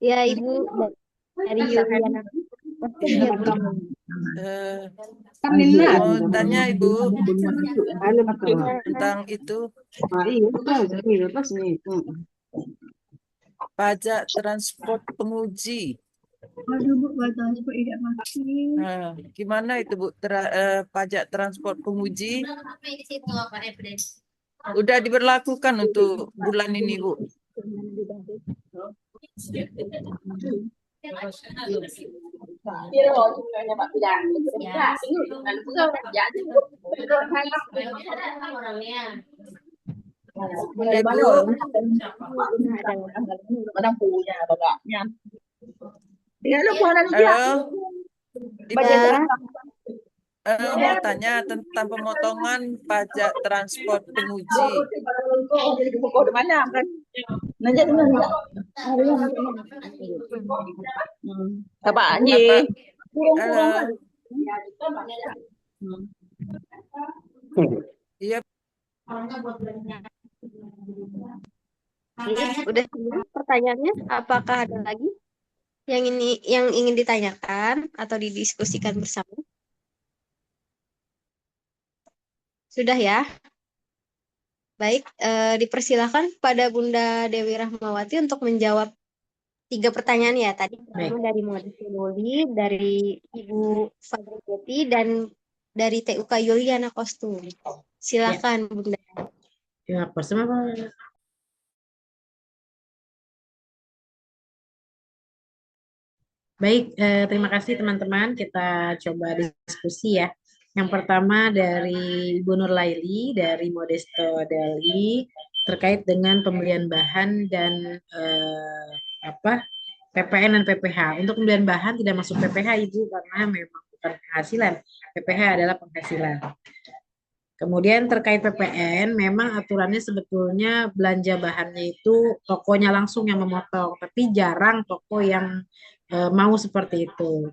Ya, Ibu dari Yuliana. Mau tanya Ibu tentang itu pajak transport penguji. Nah, gimana itu Bu pajak transport penguji? Udah diberlakukan untuk bulan ini Bu. Bunda Bu, halo, Ibu, mau tanya tentang pemotongan pajak transport penguji. Apa Apa? Halo, iya, Udah semua pertanyaannya? Apakah ada lagi yang ingin ditanyakan atau didiskusikan bersama? Sudah ya? Baik, dipersilakan pada Bunda Dewi Rahmawati untuk menjawab 3 pertanyaan ya. Tadi pertama Baik. dari Modesti Loli, dari Ibu Fadriyati, dan dari TUK Yuliana Kostum. Ya, Silakan Bunda. terima kasih. Baik, terima kasih teman-teman. Kita coba diskusi ya. Yang pertama dari Ibu Nurlaili dari Modesto Deli terkait dengan pembelian bahan dan PPN dan PPH. Untuk pembelian bahan tidak masuk PPH Ibu karena memang bukan penghasilan. PPH adalah penghasilan. Kemudian terkait PPN, memang aturannya sebetulnya belanja bahannya itu tokonya langsung yang memotong, tapi jarang toko yang mau seperti itu.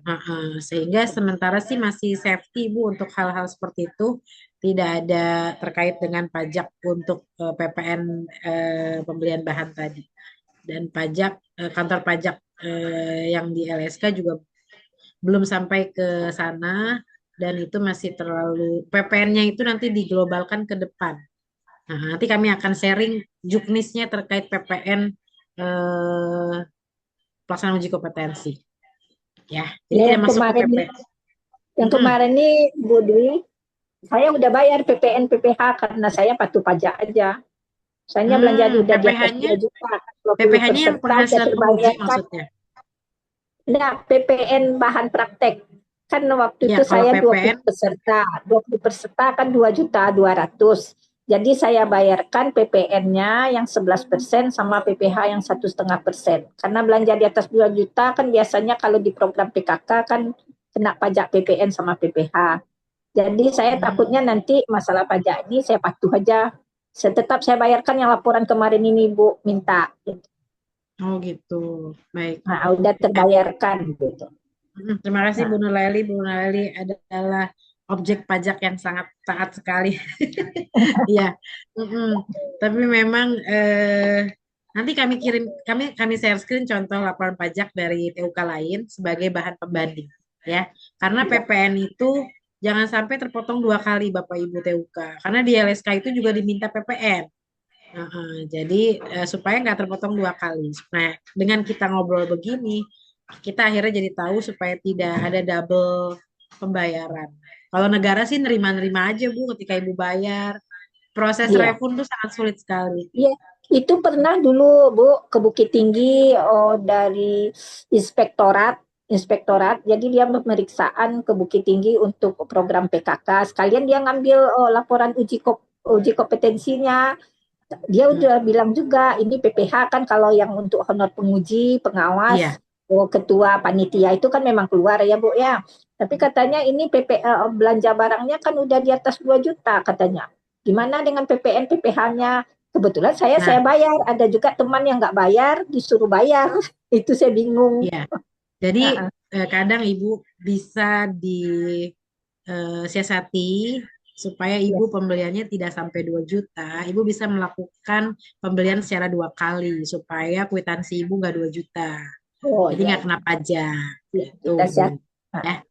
Sehingga sementara sih masih safety Bu untuk hal-hal seperti itu, tidak ada terkait dengan pajak untuk PPN pembelian bahan tadi. Dan pajak kantor pajak yang di LSK juga belum sampai ke sana dan itu masih terlalu PPN-nya itu nanti diglobalkan ke depan. Nah, nanti kami akan sharing juknisnya terkait PPN pelaksanaan uji kompetensi. Ya, jadi Ya, tidak masuk ke PPN. Yang kemarin nih Bu Dwi, saya udah bayar PPN PPH karena saya patuh pajak aja. Soalnya belanja udah di atas 2 juta. PPH-nya yang penghasilan penguji maksudnya? Nah, PPN bahan praktek. Kan waktu Ya, itu saya PPN, 20 peserta. 20 peserta kan 2.200.000. Jadi saya bayarkan PPN-nya yang 11% sama PPH yang 1,5%. Karena belanja di atas 2 juta kan biasanya kalau di program PKK kan kena pajak PPN sama PPH. Jadi saya takutnya nanti masalah pajak ini saya patuh aja. Tetap saya bayarkan yang laporan kemarin ini Bu minta. oh gitu, baik. Nah, udah terbayarkan gitu. Terima kasih Bu Nurlaili. Bu Nurlaili adalah objek pajak yang sangat taat sekali. Iya. Tapi memang nanti kami share screen contoh laporan pajak dari TUK lain sebagai bahan pembanding ya. Karena PPN itu jangan sampai terpotong 2 kali Bapak Ibu TUK. Karena di LSK itu juga diminta PPN. Jadi supaya nggak terpotong 2 kali. Nah, dengan kita ngobrol begini, kita akhirnya jadi tahu supaya tidak ada double pembayaran. Kalau negara sih nerima-nerima aja Bu ketika Ibu bayar. Proses refund tuh sangat sulit sekali. Iya, itu pernah dulu Bu ke Bukit Tinggi dari inspektorat. Jadi dia pemeriksaan ke Bukit Tinggi untuk program PKK. Sekalian dia ngambil laporan uji kompetensinya. Dia udah bilang juga ini PPH kan kalau yang untuk honor penguji, pengawas, ketua panitia itu kan memang keluar ya Bu ya. Tapi katanya ini belanja barangnya kan udah di atas 2 juta katanya. Gimana dengan PPN PPH-nya? Kebetulan saya bayar. Ada juga teman yang nggak bayar disuruh bayar. Itu saya bingung. Iya. Jadi kadang Ibu bisa disiasati supaya Ibu pembeliannya tidak sampai 2 juta, Ibu bisa melakukan pembelian secara 2 kali supaya kwitansi Ibu nggak 2 juta. Jadi nggak kena pajak. Gitu. Ya.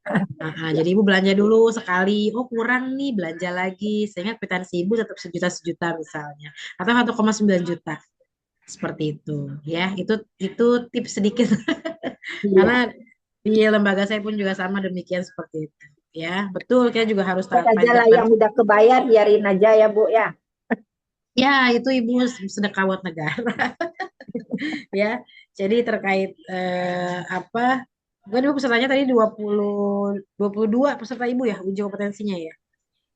Jadi Ibu belanja dulu sekali, oh kurang nih belanja lagi, sehingga kwitansi Ibu tetap sejuta misalnya, atau 1,9 juta. Seperti itu, ya. Itu tips sedikit. Karena di lembaga saya pun juga sama demikian seperti itu. Ya, betul. Kita juga harus taat pajak. Lah yang udah kebayar biarin aja ya Bu ya. Ya, itu Ibu sedekah buat negara. Ya, jadi terkait Bukan Ibu pesertanya tadi 22 peserta Ibu ya, uji kompetensinya ya.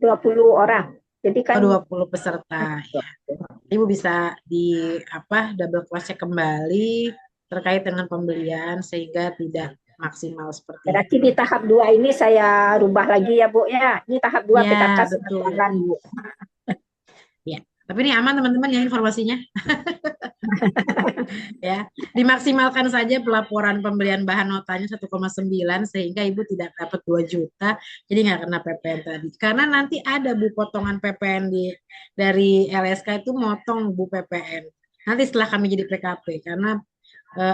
20 orang. Jadi Oh, kan 20 peserta ya. Ibu bisa double cross-check kembali terkait dengan pembelian sehingga tidak maksimal seperti itu. berarti di tahap 2 ini saya rubah lagi ya Bu ya. Ini tahap 2 Ya, PKK betul. jalan Bu. Ya, tapi ini aman teman-teman ya informasinya. Ya, dimaksimalkan saja pelaporan pembelian bahan notanya 1,9 sehingga Ibu tidak dapat 2 juta, jadi nggak kena PPN tadi. Karena nanti ada Bu potongan PPN dari LSK itu motong Bu PPN. Nanti setelah kami jadi PKP karena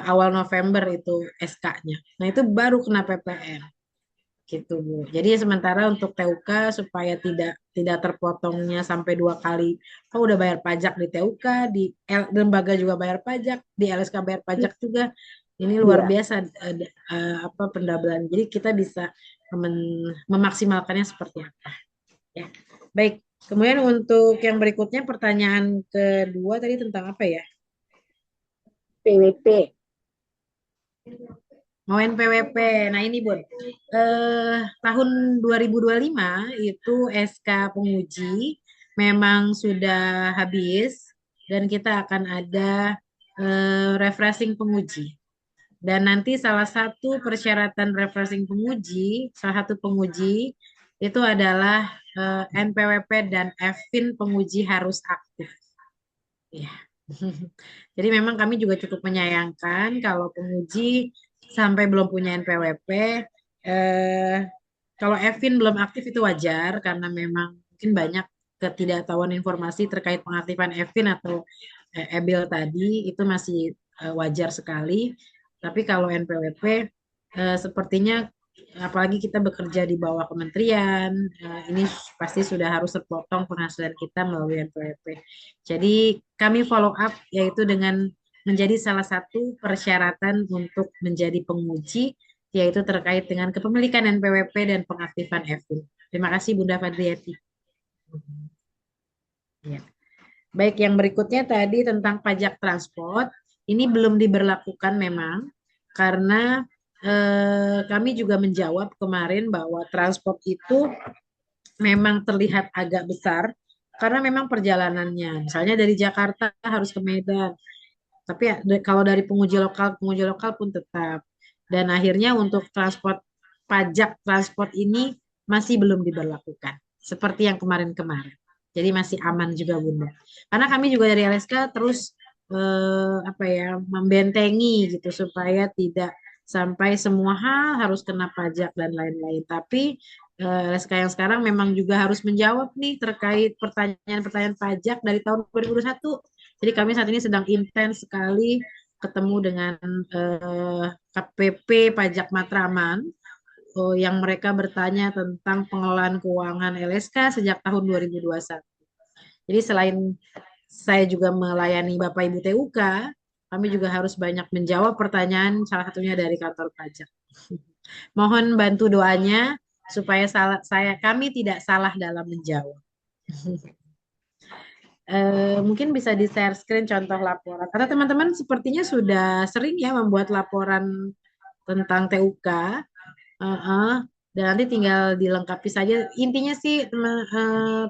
awal November itu SK-nya. Nah, itu baru kena PPN. Gitu Bu. Jadi sementara untuk TUK supaya tidak terpotongnya sampai 2 kali. Oh, udah bayar pajak di TUK, di lembaga juga bayar pajak, di LSK bayar pajak juga. Ini luar Iya. biasa pendabelan. Jadi kita bisa memaksimalkannya seperti apa. Ya. Baik. Kemudian untuk yang berikutnya pertanyaan kedua tadi tentang apa ya? PWP. Mau NPWP. Nah ini Bun, tahun 2025 itu SK penguji memang sudah habis dan kita akan ada refreshing penguji. Dan nanti salah satu persyaratan refreshing penguji, salah satu penguji itu adalah NPWP dan FIN penguji harus aktif. Ya. Jadi memang kami juga cukup menyayangkan kalau penguji sampai belum punya NPWP. Kalau Evin belum aktif itu wajar karena memang mungkin banyak ketidaktahuan informasi terkait pengaktifan Evin atau Ebil tadi itu masih wajar sekali. Tapi kalau NPWP sepertinya apalagi kita bekerja di bawah kementerian, ini pasti sudah harus terpotong penghasilan kita melalui NPWP. Jadi kami follow up yaitu dengan menjadi salah satu persyaratan untuk menjadi penguji yaitu terkait dengan kepemilikan NPWP dan pengaktifan FIN. Terima kasih Bunda Fadriyati. Ya. Baik, yang berikutnya tadi tentang pajak transport. Ini belum diberlakukan memang karena kami juga menjawab kemarin bahwa transport itu memang terlihat agak besar karena memang perjalanannya. Misalnya dari Jakarta harus ke Medan. Tapi kalau dari penguji lokal pun tetap. Dan akhirnya untuk pajak transport ini masih belum diberlakukan. Seperti yang kemarin-kemarin. Jadi masih aman juga Bunda. Karena kami juga dari LSK terus membentengi gitu supaya tidak sampai semua hal harus kena pajak dan lain-lain. Tapi LSK yang sekarang memang juga harus menjawab nih terkait pertanyaan-pertanyaan pajak dari tahun 2021. Jadi kami saat ini sedang intens sekali ketemu dengan KPP Pajak Matraman yang mereka bertanya tentang pengelolaan keuangan LSK sejak tahun 2021. Jadi selain saya juga melayani Bapak Ibu TUK, kami juga harus banyak menjawab pertanyaan salah satunya dari kantor pajak. Mohon bantu doanya supaya kami tidak salah dalam menjawab. Mungkin bisa di-share screen contoh laporan. Karena teman-teman sepertinya sudah sering ya membuat laporan tentang TUK. Dan nanti tinggal dilengkapi saja. Intinya sih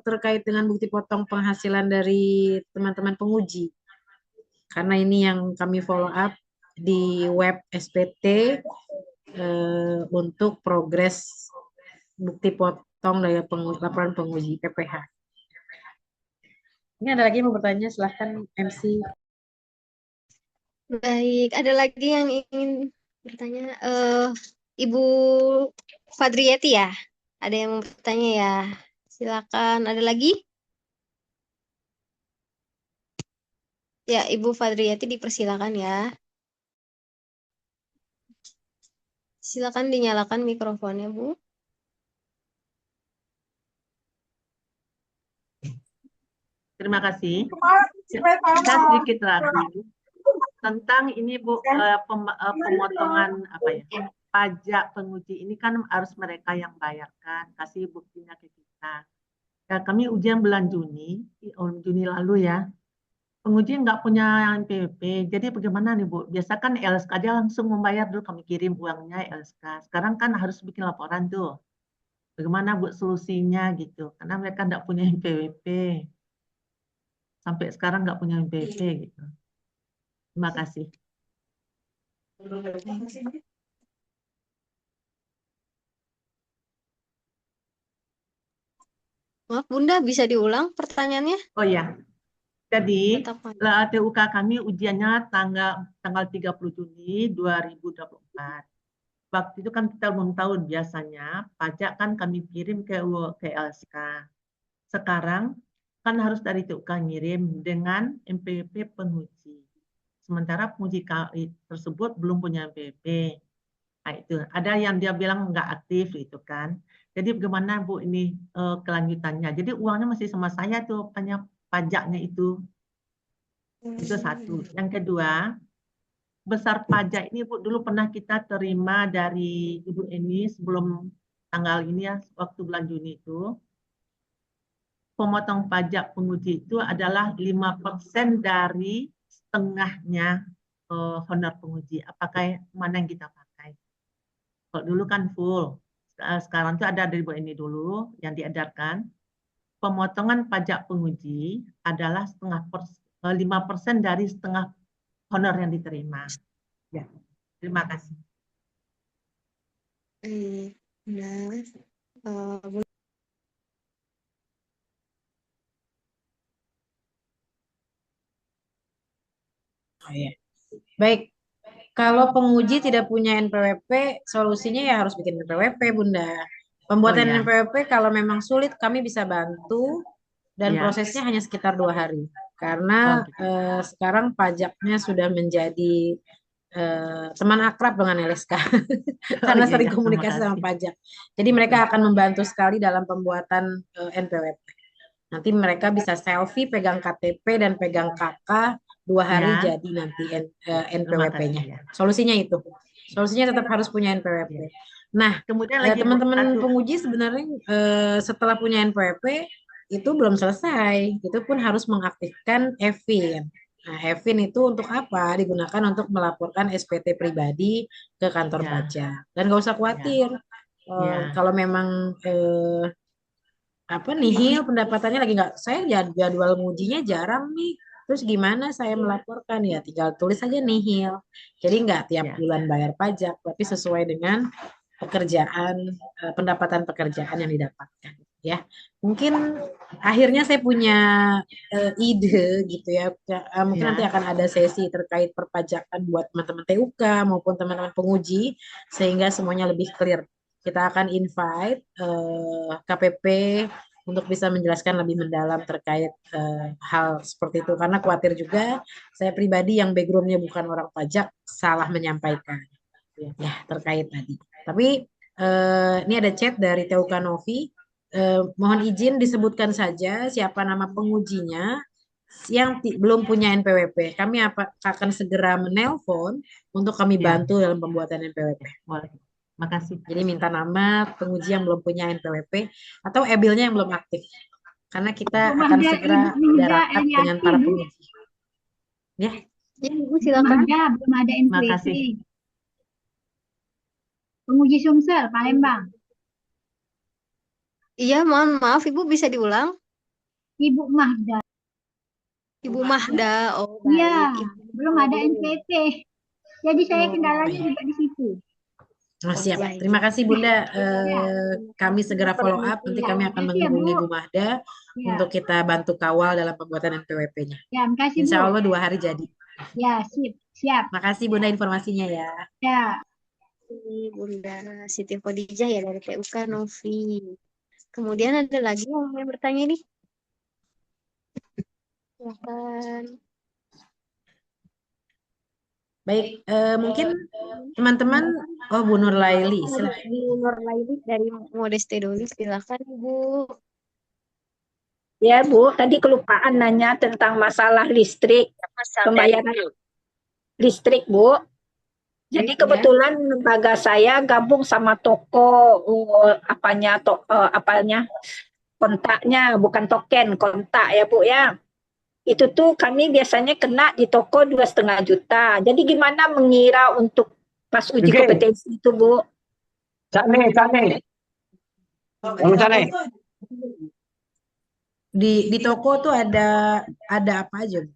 terkait dengan bukti potong penghasilan dari teman-teman penguji. Karena ini yang kami follow up di web SPT untuk progres bukti potong dari laporan penguji PPH. Ini ada lagi yang mau bertanya, silahkan MC. Baik, ada lagi yang ingin bertanya. Ibu Fadriyati ya? Ada yang mau bertanya ya? Silakan, ada lagi? Ya, Ibu Fadriyati dipersilakan ya. Silakan dinyalakan mikrofonnya, Bu. Terima kasih. Kita sedikit lagi tentang ini Bu, pemotongan pajak penguji ini kan harus mereka yang bayarkan, kasih buktinya ke kita. Dan kami ujian bulan Juni lalu ya. penguji nggak punya NPWP. Jadi bagaimana nih Bu? Biasa kan LSK aja langsung membayar dulu, kami kirim uangnya LSK. Sekarang kan harus bikin laporan tuh. Bagaimana Bu solusinya gitu? Karena mereka nggak punya NPWP. Sampai sekarang nggak punya NPWP gitu. Terima kasih. Maaf Bunda, bisa diulang pertanyaannya? Oh ya, jadi Tetap TUK kami ujiannya tanggal 30 Juni 2024. Waktu itu kan kita belum tahu, biasanya pajak kan kami kirim ke LSK. Sekarang kan harus dari TUK ngirim dengan NPWP penguji. Sementara penguji tersebut belum punya NPWP. Nah, itu ada yang dia bilang nggak aktif itu kan. Jadi bagaimana Bu ini kelanjutannya? Jadi uangnya masih sama saya tuh, pajaknya itu. Itu satu. Yang kedua, besar pajak ini Bu dulu pernah kita terima dari Ibu Eni sebelum tanggal ini ya, waktu bulan Juni itu. Pemotong pajak penguji itu adalah 5% dari setengahnya honor penguji. Apakah mana yang kita pakai? Kalau dulu kan full. Sekarang itu ada dari Bu Eni dulu yang diedarkan. Pemotongan pajak penguji adalah 5% dari setengah honor yang diterima. Ya, terima kasih. Nah, Oh, iya. Baik, kalau penguji tidak punya NPWP, solusinya ya harus bikin NPWP, Bunda. Pembuatan Oh, ya. NPWP kalau memang sulit, kami bisa bantu dan Ya. prosesnya hanya sekitar 2 hari. Karena sekarang pajaknya sudah menjadi teman akrab dengan LSK karena iya, sering ya, komunikasi terima sama kasih. pajak. Jadi mereka akan membantu sekali dalam pembuatan NPWP. Nanti mereka bisa selfie, pegang KTP dan pegang KK 2 hari Ya. jadi nanti Terima kasih, NPWP-nya. ya. Solusinya itu. Solusinya tetap harus punya NPWP. Nah, Kemudian lagi teman-teman satu. penguji sebenarnya setelah punya NPWP itu belum selesai. Itu pun harus mengaktifkan EVIN. Nah, EVIN itu untuk apa? Digunakan untuk melaporkan SPT pribadi ke kantor Ya. pajak. Dan nggak usah khawatir. Ya. Kalau memang nihil pendapatannya lagi nggak, saya jadwal ngujinya jarang nih, terus gimana saya melaporkan, ya tinggal tulis aja nihil, jadi nggak tiap Ya. bulan bayar pajak tapi sesuai dengan pekerjaan pendapatan pekerjaan yang didapatkan ya. Mungkin akhirnya saya punya ide gitu ya. Mungkin nanti Ya. akan ada sesi terkait perpajakan buat teman-teman TUK maupun teman-teman penguji sehingga semuanya lebih clear. Kita akan invite KPP untuk bisa menjelaskan lebih mendalam terkait hal seperti itu. Karena khawatir juga saya pribadi yang backgroundnya bukan orang pajak salah menyampaikan ya terkait tadi. Tapi ini ada chat dari TUK Novi. Mohon izin disebutkan saja siapa nama pengujinya yang belum punya NPWP. Kami akan segera menelpon untuk kami Ya. bantu dalam pembuatan NPWP. Boleh. Makasih. Jadi minta nama penguji yang belum punya NPWP atau EBIL-nya yang belum aktif. Karena kita Ibu akan Mahda, segera Ibu Mahda, ada rapat Eliati, dengan para Bu. penguji. Ya, Ya, Ibu Ibu silakan. Mahda, belum ada NPWP. Makasih. Penguji Sumsel, Palembang. Iya, mohon maaf Ibu, bisa diulang? Ibu Mahda. Ibu Mahda. Oh, Iya, baik. belum ada NPWP. Jadi saya kendalanya baik. juga di situ. Siap. baik. Terima kasih Bunda. Ya. Kami segera follow up. Nanti kami akan Makasih ya, menghubungi Bu. Bu Mahda Ya. untuk kita bantu kawal dalam pembuatan NPWP-nya. Ya, makasih Insya Bu. Allah 2 hari jadi. Ya, siap. Makasih Bunda informasinya ya. Ya. Ini Bunda Siti Khadijah ya dari TUK Novi. Kemudian ada lagi yang mau bertanya nih. Silakan. Baik, mungkin teman-teman, Bu Nur Laili, silakan. Bu Nur Laili dari Modeste Doli, silakan Bu. Ya Bu, tadi kelupaan nanya tentang masalah listrik, pembayaran listrik Bu. Jadi kebetulan lembaga saya gabung sama toko kontaknya bukan token, kontak ya Bu ya. itu tuh kami biasanya kena di toko 2,5 juta. Jadi gimana mengira untuk pas uji Oke, kompetensi itu, Bu? Cane. Kamu Cane. Di toko tuh ada apa aja, Bu?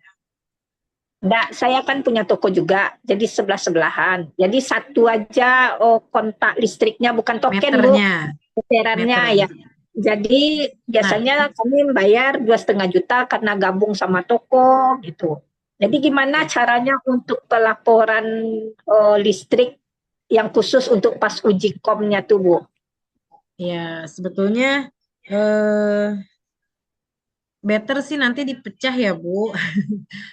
Enggak, saya kan punya toko juga, jadi sebelah-sebelahan. Jadi satu aja kontak listriknya bukan token, Bu, Meternya, meterannya ya. meternya. Jadi Nah, biasanya kami bayar 2,5 juta karena gabung sama toko gitu. Jadi gimana ya. caranya untuk pelaporan listrik yang khusus untuk pas uji komnya tuh, Bu? Ya, sebetulnya eh, better sih nanti dipecah ya, Bu.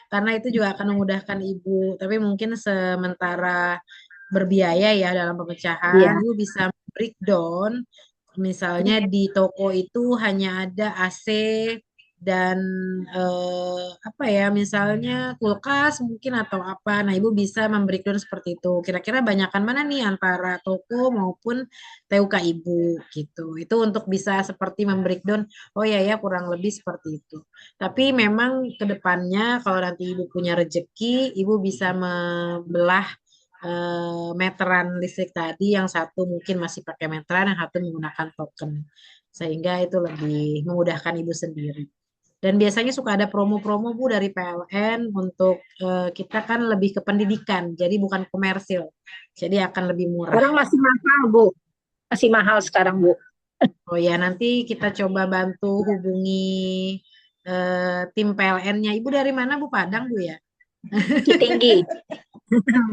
Karena itu juga akan memudahkan Ibu. Tapi mungkin sementara berbiaya ya dalam pemecahan, Iya. Ibu bisa breakdown. Misalnya di toko itu hanya ada AC dan apa ya, misalnya kulkas mungkin atau apa. Nah, Ibu bisa membreakdown seperti itu. Kira-kira banyakan mana nih antara toko maupun TUK Ibu gitu. Itu untuk bisa seperti membreakdown, oh ya ya kurang lebih seperti itu. Tapi memang ke depannya kalau nanti Ibu punya rezeki, Ibu bisa membelah meteran listrik tadi, yang satu mungkin masih pakai meteran, yang satu menggunakan token. Sehingga itu lebih memudahkan Ibu sendiri. Dan biasanya suka ada promo-promo, Bu, dari PLN untuk kita kan lebih ke pendidikan, jadi bukan komersil. Jadi akan lebih murah. Sekarang masih mahal, Bu. Masih mahal sekarang, Bu. Oh ya, nanti kita coba bantu hubungi tim PLN-nya. Ibu dari mana, Bu? Padang, Bu ya? Bukit Tinggi.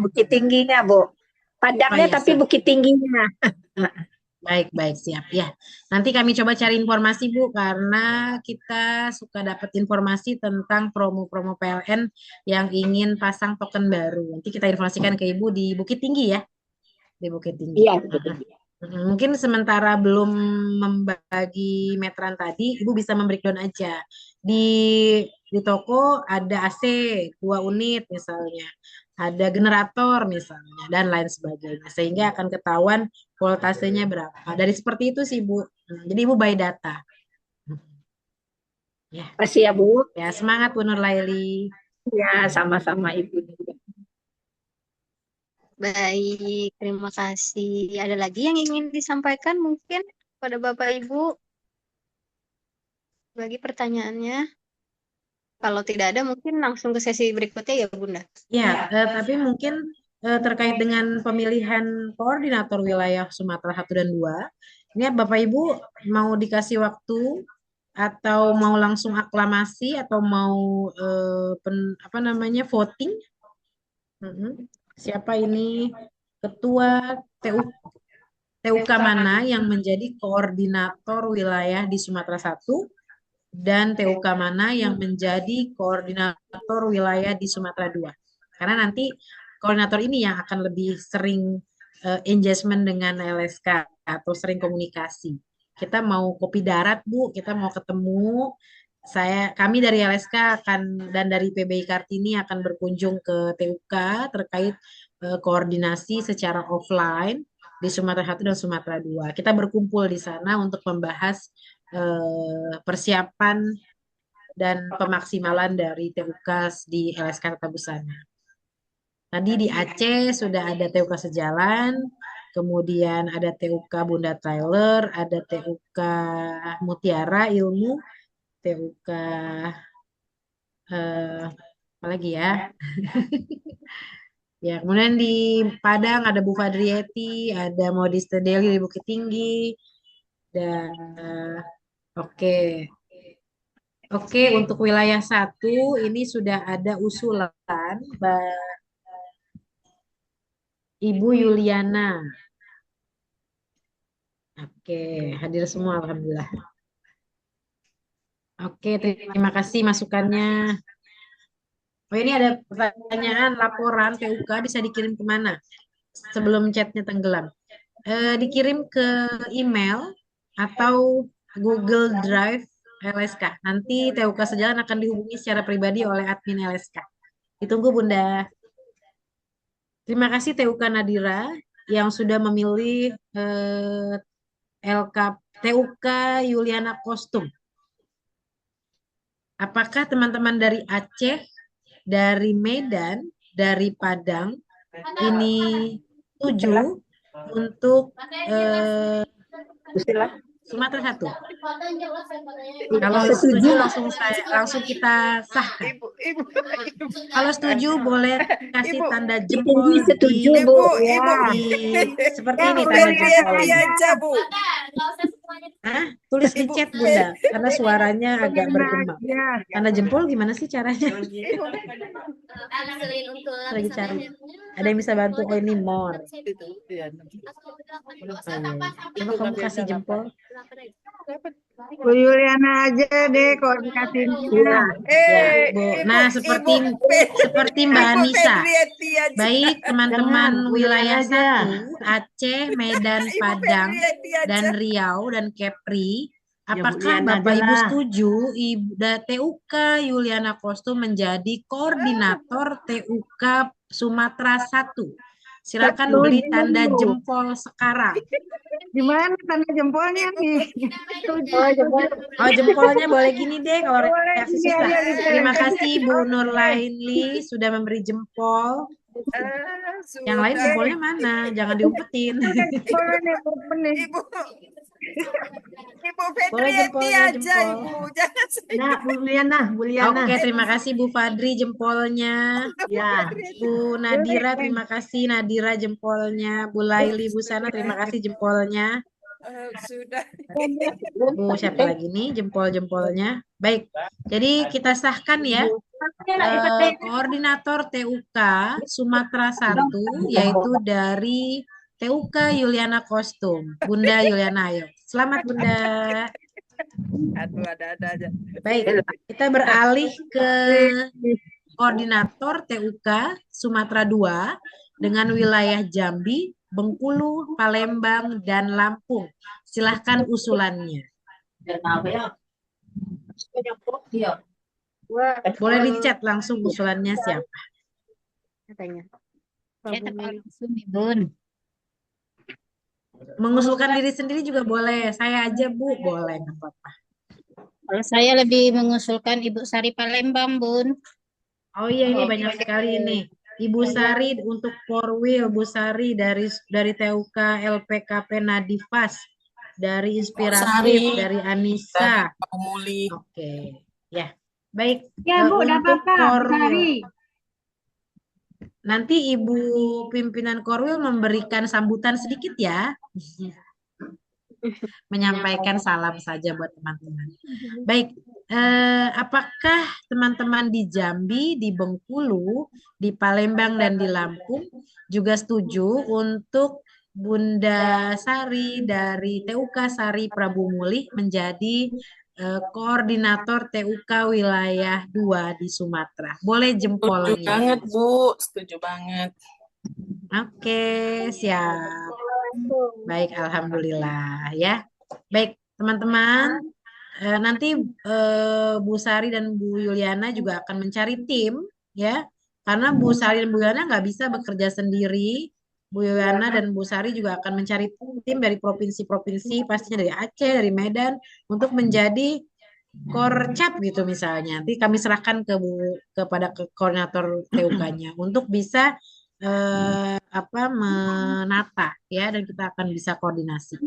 Bukit Tingginya, Bu. Oh Padangnya ya, tapi Bukit Tingginya. baik, baik, siap. Ya, nanti kami coba cari informasi, Bu, karena kita suka dapat informasi tentang promo-promo PLN yang ingin pasang token baru. Nanti kita informasikan ke Ibu di Bukit Tinggi ya, di Bukit Tinggi. Iya, Bukit Tinggi. Mungkin sementara belum membagi meteran tadi, Ibu bisa membreakdown aja. Di toko ada AC 2 unit misalnya, ada generator misalnya, dan lain sebagainya. Sehingga akan ketahuan voltasenya berapa. Dari seperti itu sih, Bu. Jadi Ibu by data. Ya, Makasih ya, Bu. ya semangat Bu Nurlaili. Ya, sama-sama Ibu. Baik, terima kasih. Ada lagi yang ingin disampaikan mungkin pada Bapak Ibu bagi pertanyaannya? Kalau tidak ada, mungkin langsung ke sesi berikutnya ya, Bunda. Ya, tapi mungkin terkait dengan pemilihan koordinator wilayah Sumatera 1 dan 2, ini Bapak Ibu mau dikasih waktu atau mau langsung aklamasi atau mau apa namanya voting? Siapa ini ketua TUK mana yang menjadi koordinator wilayah di Sumatera 1 dan TUK mana yang menjadi koordinator wilayah di Sumatera 2. Karena nanti koordinator ini yang akan lebih sering engagement dengan LSK atau sering komunikasi. Kita mau kopi darat, Bu, kita mau ketemu. Kami dari LSK dan dari PBI Kartini akan berkunjung ke TUK terkait koordinasi secara offline di Sumatera 1 dan Sumatera 2. Kita berkumpul di sana untuk membahas persiapan dan pemaksimalan dari TUK di LSK Tata Busana. Tadi di Aceh sudah ada TUK Sejalan, kemudian ada TUK Bunda Tyler, ada TUK Mutiara Ilmu, TUK apa lagi ya? Ya, kemudian di Padang ada Bu Fadrieti, ada Modiste Deli di Bukit Tinggi, dan oke. Oke, untuk wilayah 1 ini sudah ada usulan Mbak Ibu Yuliana. Oke, hadir semua Alhamdulillah. Oke, terima kasih masukannya. Oh, ini ada pertanyaan, laporan TUK bisa dikirim kemana sebelum chatnya tenggelam? Dikirim ke email atau Google Drive LSK. Nanti TUK Sejalan akan dihubungi secara pribadi oleh admin LSK. Ditunggu Bunda. Terima kasih TUK Nadira yang sudah memilih TUK Yuliana Kostum. Apakah teman-teman dari Aceh, dari Medan, dari Padang ini setuju untuk Sumatera 1? Kalau setuju langsung kita sahkan. Kalau setuju boleh kasih tanda jempol setuju, di, Bu. seperti Ya, ini Bu, tanda lihat jempolnya. aja, Bu. Hah? Tulis di chat Bunda, karena suaranya agak bergema. Ya. Tanda jempol gimana sih caranya? Lagi cari. Ada yang bisa bantu? Oh ini more. Coba kamu kasih jempol. Bu Yuliana aja deh koordinasinya. Ya, Bu. Nah, seperti Mbak Anissa. Baik, teman-teman wilayah 1, Aceh, Medan, Padang, dan Riau, dan Kepri. Apakah Bapak Ibu setuju TUK Yuliana Kostum menjadi koordinator TUK Sumatera 1? Silakan beri tanda jempol sekarang. Gimana tanda jempolnya nih? Oh, jempolnya boleh gini deh kalau reaksi gini susah. aja gitu. Terima kasih Bu Nurlainli sudah memberi jempol. Yang lain jempolnya mana? Jangan diumpetin. Ibu Boleh jempolnya jempol. Nah, Bu Liana. Oke, terima kasih Bu Fadri jempolnya. Ya. Bu Nadira, terima kasih Nadira jempolnya. Bu Laili, Bu Sana, terima kasih jempolnya. Sudah. Bu siapa lagi nih jempol-jempolnya? Baik, jadi kita sahkan ya koordinator TUK Sumatera 1 yaitu dari TUK Yuliana Kostum. Bunda Yuliana, ayo. Selamat Bunda. Aduh, ada-ada aja. Baik, kita beralih ke koordinator TUK Sumatera 2 dengan wilayah Jambi, Bengkulu, Palembang, dan Lampung. Silahkan usulannya. Boleh di chat langsung usulannya siapa? Katanya. Mengusulkan diri sendiri juga boleh. Saya aja Bu, boleh nggak apa-apa. Kalau saya lebih mengusulkan Ibu Sari Palembang, Bun. Oh iya ini banyak sekali ini. Ibu Sari untuk Porwil, Bu Sari dari TUK LPKP Nadifas, dari Inspiratif, dari Anissa. Oke, ya. Baik. Ya, Bu, udah untuk apa-apa, Bu Sari. Nanti Ibu pimpinan Korwil memberikan sambutan sedikit ya. Menyampaikan salam saja buat teman-teman. Baik, apakah teman-teman di Jambi, di Bengkulu, di Palembang, dan di Lampung juga setuju untuk Bunda Sari dari TUK Sari Prabu Mulih menjadi koordinator TUK wilayah 2 di Sumatera? Boleh jempolnya. Setuju banget, Bu. Setuju banget. Oke, siap. Baik, alhamdulillah ya. Baik, teman-teman, nanti Bu Sari dan Bu Yuliana juga akan mencari tim ya. Karena Bu Sari dan Bu Yuliana nggak bisa bekerja sendiri. Bu Yuliana dan Bu Sari juga akan mencari tim dari provinsi-provinsi, pastinya dari Aceh, dari Medan, untuk menjadi korcap gitu misalnya. Nanti kami serahkan kepada koordinator TUK-nya untuk bisa menata ya, dan kita akan bisa koordinasi.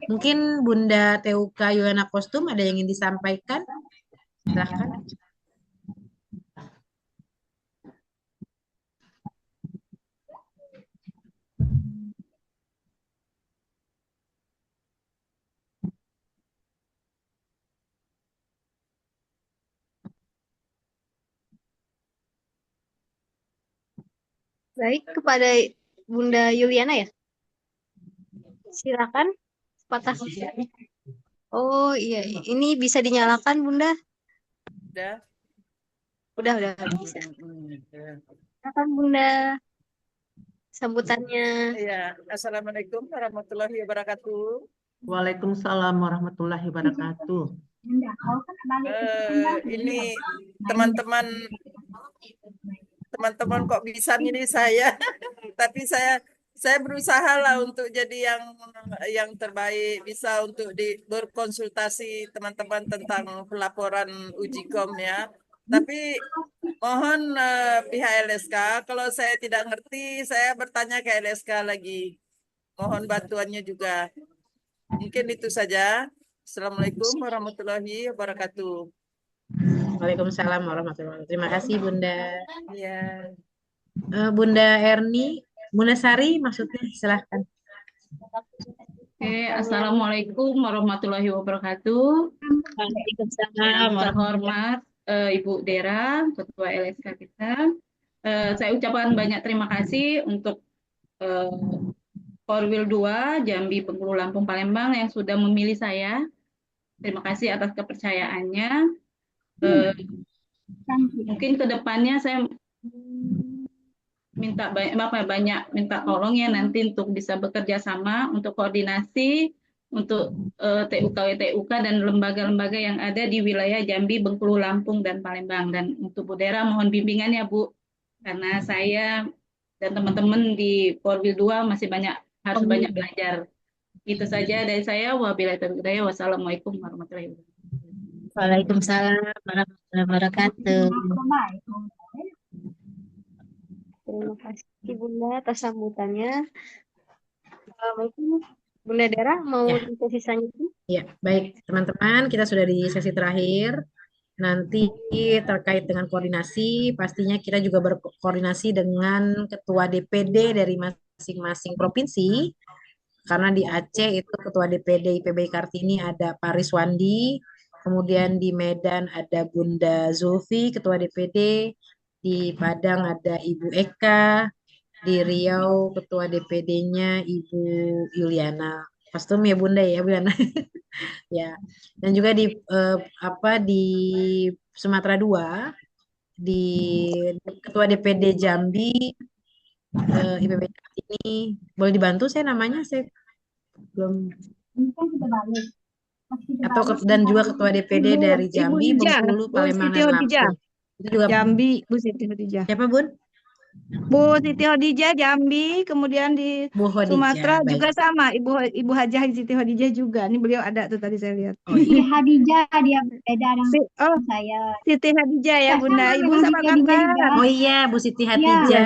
Mungkin Bunda TUK Yuliana Kostum ada yang ingin disampaikan? Silahkan. Baik, kepada Bunda Yuliana ya. Silakan. Patah. Oh iya, ini bisa dinyalakan Bunda? Udah bisa. Silakan Bunda. Sambutannya. Ya, Assalamualaikum warahmatullahi wabarakatuh. Waalaikumsalam warahmatullahi wabarakatuh. Ini teman-teman kok bisa milih saya, tapi saya saya berusaha lah untuk jadi yang terbaik, bisa untuk berkonsultasi teman-teman tentang pelaporan uji kom ya. Tapi mohon pihak LSK, kalau saya tidak ngerti, saya bertanya ke LSK lagi. Mohon bantuannya juga. Mungkin itu saja. Assalamualaikum warahmatullahi wabarakatuh. Waalaikumsalam warahmatullahi wabarakatuh. Terima kasih Bunda. Ya. Bunda Erni, Bunda Sari maksudnya, silahkan. Assalamualaikum warahmatullahi wabarakatuh. Yang terhormat Ibu Dera, Ketua LSK kita. Saya ucapkan banyak terima kasih untuk Korwil 2 Jambi Bengkulu Lampung Palembang yang sudah memilih saya. Terima kasih atas kepercayaannya. Mungkin ke depannya saya minta minta tolong ya nanti untuk bisa bekerja sama untuk koordinasi untuk TUK dan lembaga-lembaga yang ada di wilayah Jambi, Bengkulu, Lampung dan Palembang. Dan untuk Bu Dera mohon bimbingan ya Bu, karena saya dan teman-teman di Korwil 2 masih harus banyak belajar. Itu saja dari saya. Wabillahi taufiq wal hidayah. Wassalamualaikum warahmatullahi wabarakatuh. Waalaikumsalam warahmatullahi wabarakatuh. Terima kasih Bunda atas sambutannya. Mungkin Bunda Dera mau di sesi selanjutnya? Ya, baik teman-teman, kita sudah di sesi terakhir. Nanti terkait dengan koordinasi, pastinya kita juga berkoordinasi dengan Ketua DPD dari masing-masing provinsi. Karena di Aceh itu Ketua DPD IPB Kartini ada Pak Riswandi, kemudian di Medan ada Bunda Zulfi, Ketua DPD, di Padang ada Ibu Eka, di Riau Ketua DPD-nya Ibu Yuliana. Kostum ya Bunda ya, Bunda. Ya. Dan juga di di Sumatera 2 di Ketua DPD Jambi IPB ini boleh dibantu saya namanya, saya belum dan juga Ketua DPD dari Jambi, Bengkulu, Palembang dan Lampung. Itu juga Jambi, Bu Siti Khadijah. siapa Bun? Bu Siti Khadijah Jambi, kemudian di Bu Khadijah, Sumatera baik. juga sama, Ibu Hajah Siti Khadijah juga. Ini beliau ada tuh tadi saya lihat. Oh, iya. Khadijah dia beda dengan saya. Siti Khadijah ya Bunda. Ibu memang sama Siti Khadijah kakak. juga. Oh iya, Bu Siti Hatijah.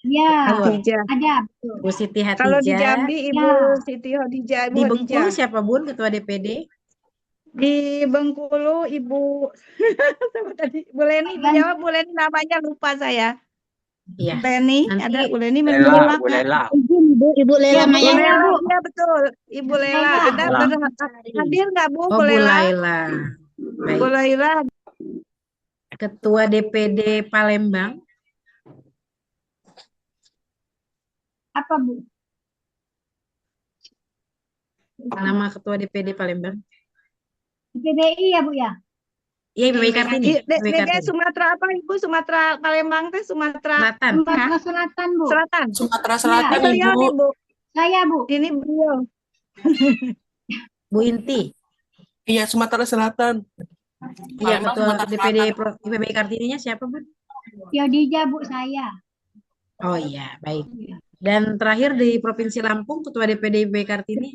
Iya, Betul. ada betul. Bu Siti Kalau di Hatijah. Jambi Ibu Ya. Siti Khadijah, Ibu Di Khadijah. Bengkulu siapa Bun, Ketua DPD? Di Bengkulu Ibu siapa tadi? Bu Leni, dijawab Bu Leni, namanya lupa saya. Iya. Leni, Nanti ada Bu Leni Lela, menolak. Bu Lela. Ibu Lela Ya, Bu Mayana. Lela, iya betul. Ibu Lela, ada Lela. hadir nggak Bu, Oh, Bu Bu Lela? Laila. Bu Baik. Laila, Ketua DPD Palembang. Apa Bu? Nama Ketua DPD Palembang. PBI ya Bu ya? Iya, IPB Kartini. IPB DG Kartini. Sumatera apa Ibu? Sumatera Palembang teh Sumatera Selatan. Sumatera Selatan Bu. Selatan. Sumatera Iya. Selatan Beliau Ibu. nih Bu. Saya Bu. Ini beliau. Bu Inti. Iya, Sumatera Selatan. Iya, Palembang, Ketua Sumatera DPD Selatan. IPB Kartininya siapa Bun? Yodija Bu saya. Oh iya, baik. Dan terakhir di Provinsi Lampung, Ketua DPD IPB Kartini.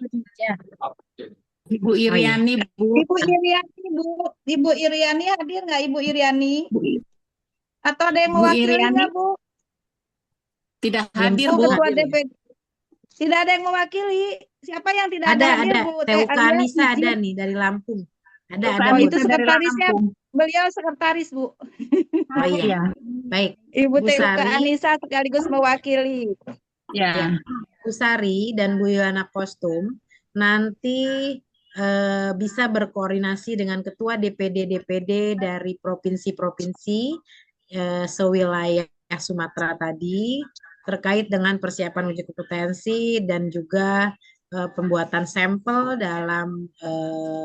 Ibu Oh iya. Iriani, Bu. Ibu Iriani Bu. Ibu Iriani hadir nggak Ibu Iriani? Atau ada yang Bu mewakilinya Iriani Bu? tidak Belum hadir, Bu Bu. Ketua hadir ya? DPD. Tidak ada yang mewakili. Siapa yang tidak Ada, hadir ada. Bu? TUK Alia Anissa izin. ada nih dari Lampung. Ada Oh Bun. itu sekretarisnya. Beliau sekretaris Bu. Oh iya, Iya. baik. Ibu Bu TUK Sari, Anissa sekaligus mewakili. ya, Ya. Bu Sari dan Bu Yuliana Kostum nanti bisa berkoordinasi dengan Ketua DPD dari provinsi-provinsi sewilayah Sumatera tadi terkait dengan persiapan uji kompetensi dan juga pembuatan sampel dalam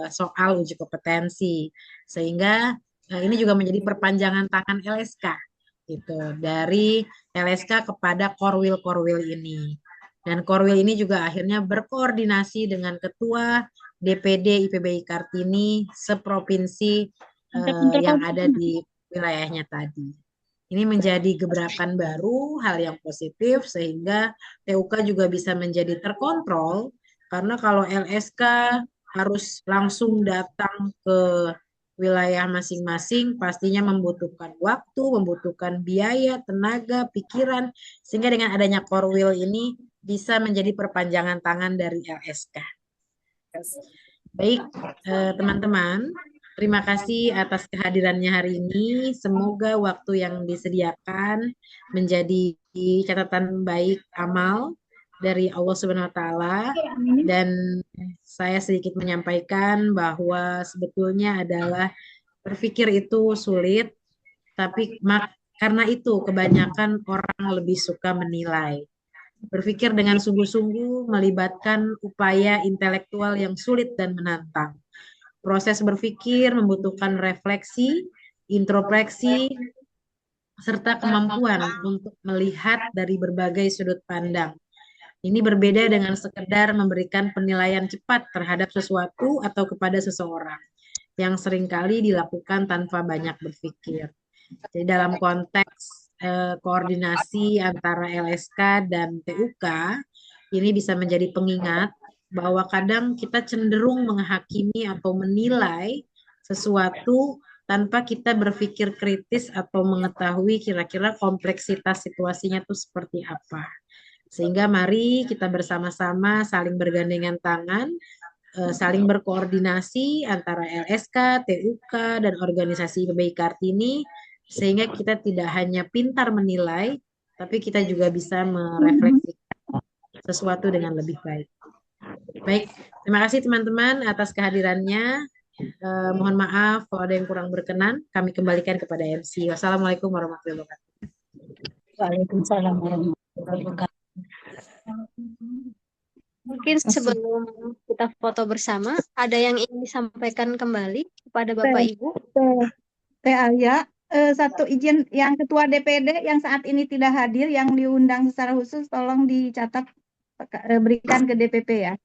soal uji kompetensi, sehingga ini juga menjadi perpanjangan tangan LSK gitu, dari LSK kepada korwil-korwil ini. Dan korwil ini juga akhirnya berkoordinasi dengan Ketua DPD IPBI Kartini seprovinsi yang ada di wilayahnya tadi. Ini menjadi gebrakan baru, hal yang positif, sehingga TUK juga bisa menjadi terkontrol, karena kalau LSK harus langsung datang ke wilayah masing-masing, pastinya membutuhkan waktu, membutuhkan biaya, tenaga, pikiran, sehingga dengan adanya Korwil ini bisa menjadi perpanjangan tangan dari LSK. Baik, teman-teman, terima kasih atas kehadirannya hari ini. Semoga waktu yang disediakan menjadi catatan baik amal dari Allah Subhanahu wa taala, dan saya sedikit menyampaikan bahwa sebetulnya adalah berpikir itu sulit, tapi karena itu kebanyakan orang lebih suka menilai. Berpikir dengan sungguh-sungguh melibatkan upaya intelektual yang sulit dan menantang. Proses berpikir membutuhkan refleksi, introspeksi, serta kemampuan untuk melihat dari berbagai sudut pandang. Ini berbeda dengan sekedar memberikan penilaian cepat terhadap sesuatu atau kepada seseorang, yang seringkali dilakukan tanpa banyak berpikir. Jadi dalam konteks koordinasi antara LSK dan TUK, ini bisa menjadi pengingat bahwa kadang kita cenderung menghakimi atau menilai sesuatu tanpa kita berpikir kritis atau mengetahui kira-kira kompleksitas situasinya itu seperti apa. Sehingga mari kita bersama-sama saling bergandengan tangan, saling berkoordinasi antara LSK, TUK, dan organisasi PBI Kartini, sehingga kita tidak hanya pintar menilai, tapi kita juga bisa merefleksikan sesuatu dengan lebih baik. Baik, terima kasih teman-teman atas kehadirannya. Mohon maaf kalau ada yang kurang berkenan. Kami kembalikan kepada MC. Wassalamualaikum warahmatullahi wabarakatuh. Waalaikumsalam warahmatullahi wabarakatuh. Mungkin sebelum kita foto bersama, ada yang ingin disampaikan kembali kepada Bapak Ibu? Teh Alia, satu izin yang Ketua DPD yang saat ini tidak hadir, yang diundang secara khusus, tolong dicatat, berikan ke DPP ya.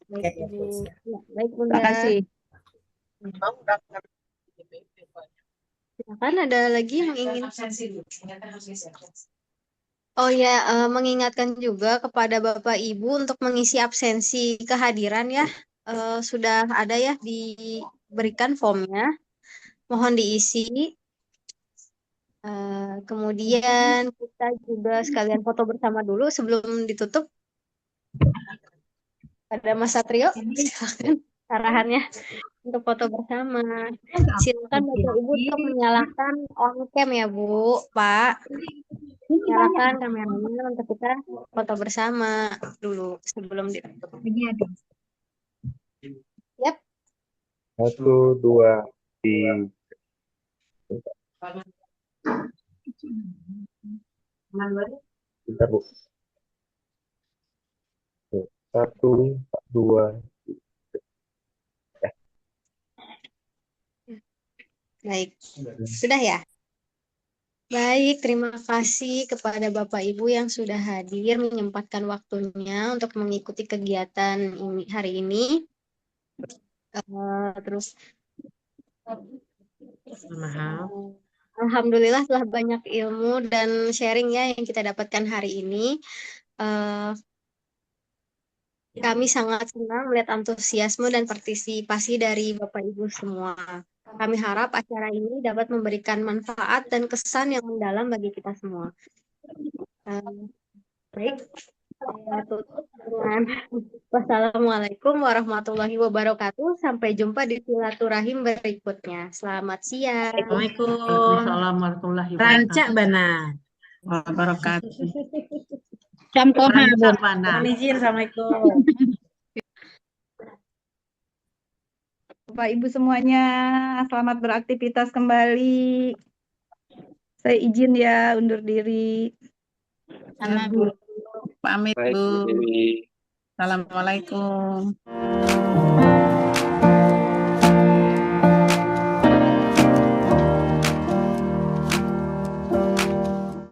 Baik, Ibu. Ya, baik, Terima Bunda. kasih. Silakan, ada lagi yang ingin. Oh ya, mengingatkan juga kepada Bapak Ibu untuk mengisi absensi kehadiran ya. Sudah ada ya, diberikan formnya. Mohon diisi. Kemudian kita juga sekalian foto bersama dulu sebelum ditutup. Ada Mas Satrio, silakan arahannya untuk foto bersama. Silakan Bapak Ibu untuk menyalakan on cam ya Bu, Pak. Nyalakan kameranya untuk kita foto bersama dulu sebelum ditutup. Yap. 1, 2, 3. Bentar, Bu. 1, 2. Baik, sudah ya? Baik, terima kasih kepada Bapak Ibu yang sudah hadir, menyempatkan waktunya untuk mengikuti kegiatan ini hari ini. Terus, alhamdulillah telah banyak ilmu dan sharing ya yang kita dapatkan hari ini. Kami sangat senang melihat antusiasme dan partisipasi dari Bapak Ibu semua. Kami harap acara ini dapat memberikan manfaat dan kesan yang mendalam bagi kita semua. Baik, saya tutup dengan wassalamualaikum warahmatullahi wabarakatuh. Sampai jumpa di silaturahim berikutnya. Selamat siang. Assalamualaikum. Waalaikumsalam warahmatullahi Rancak wabarakatuh. Bana. Wabarakatuh. Rancak Bana. Mohon izin, Assalamualaikum. Bapak Ibu semuanya, selamat beraktivitas kembali. Saya izin ya undur diri. Sama Bu. Pamit Bu. Baik, Bu Dewi. Assalamualaikum.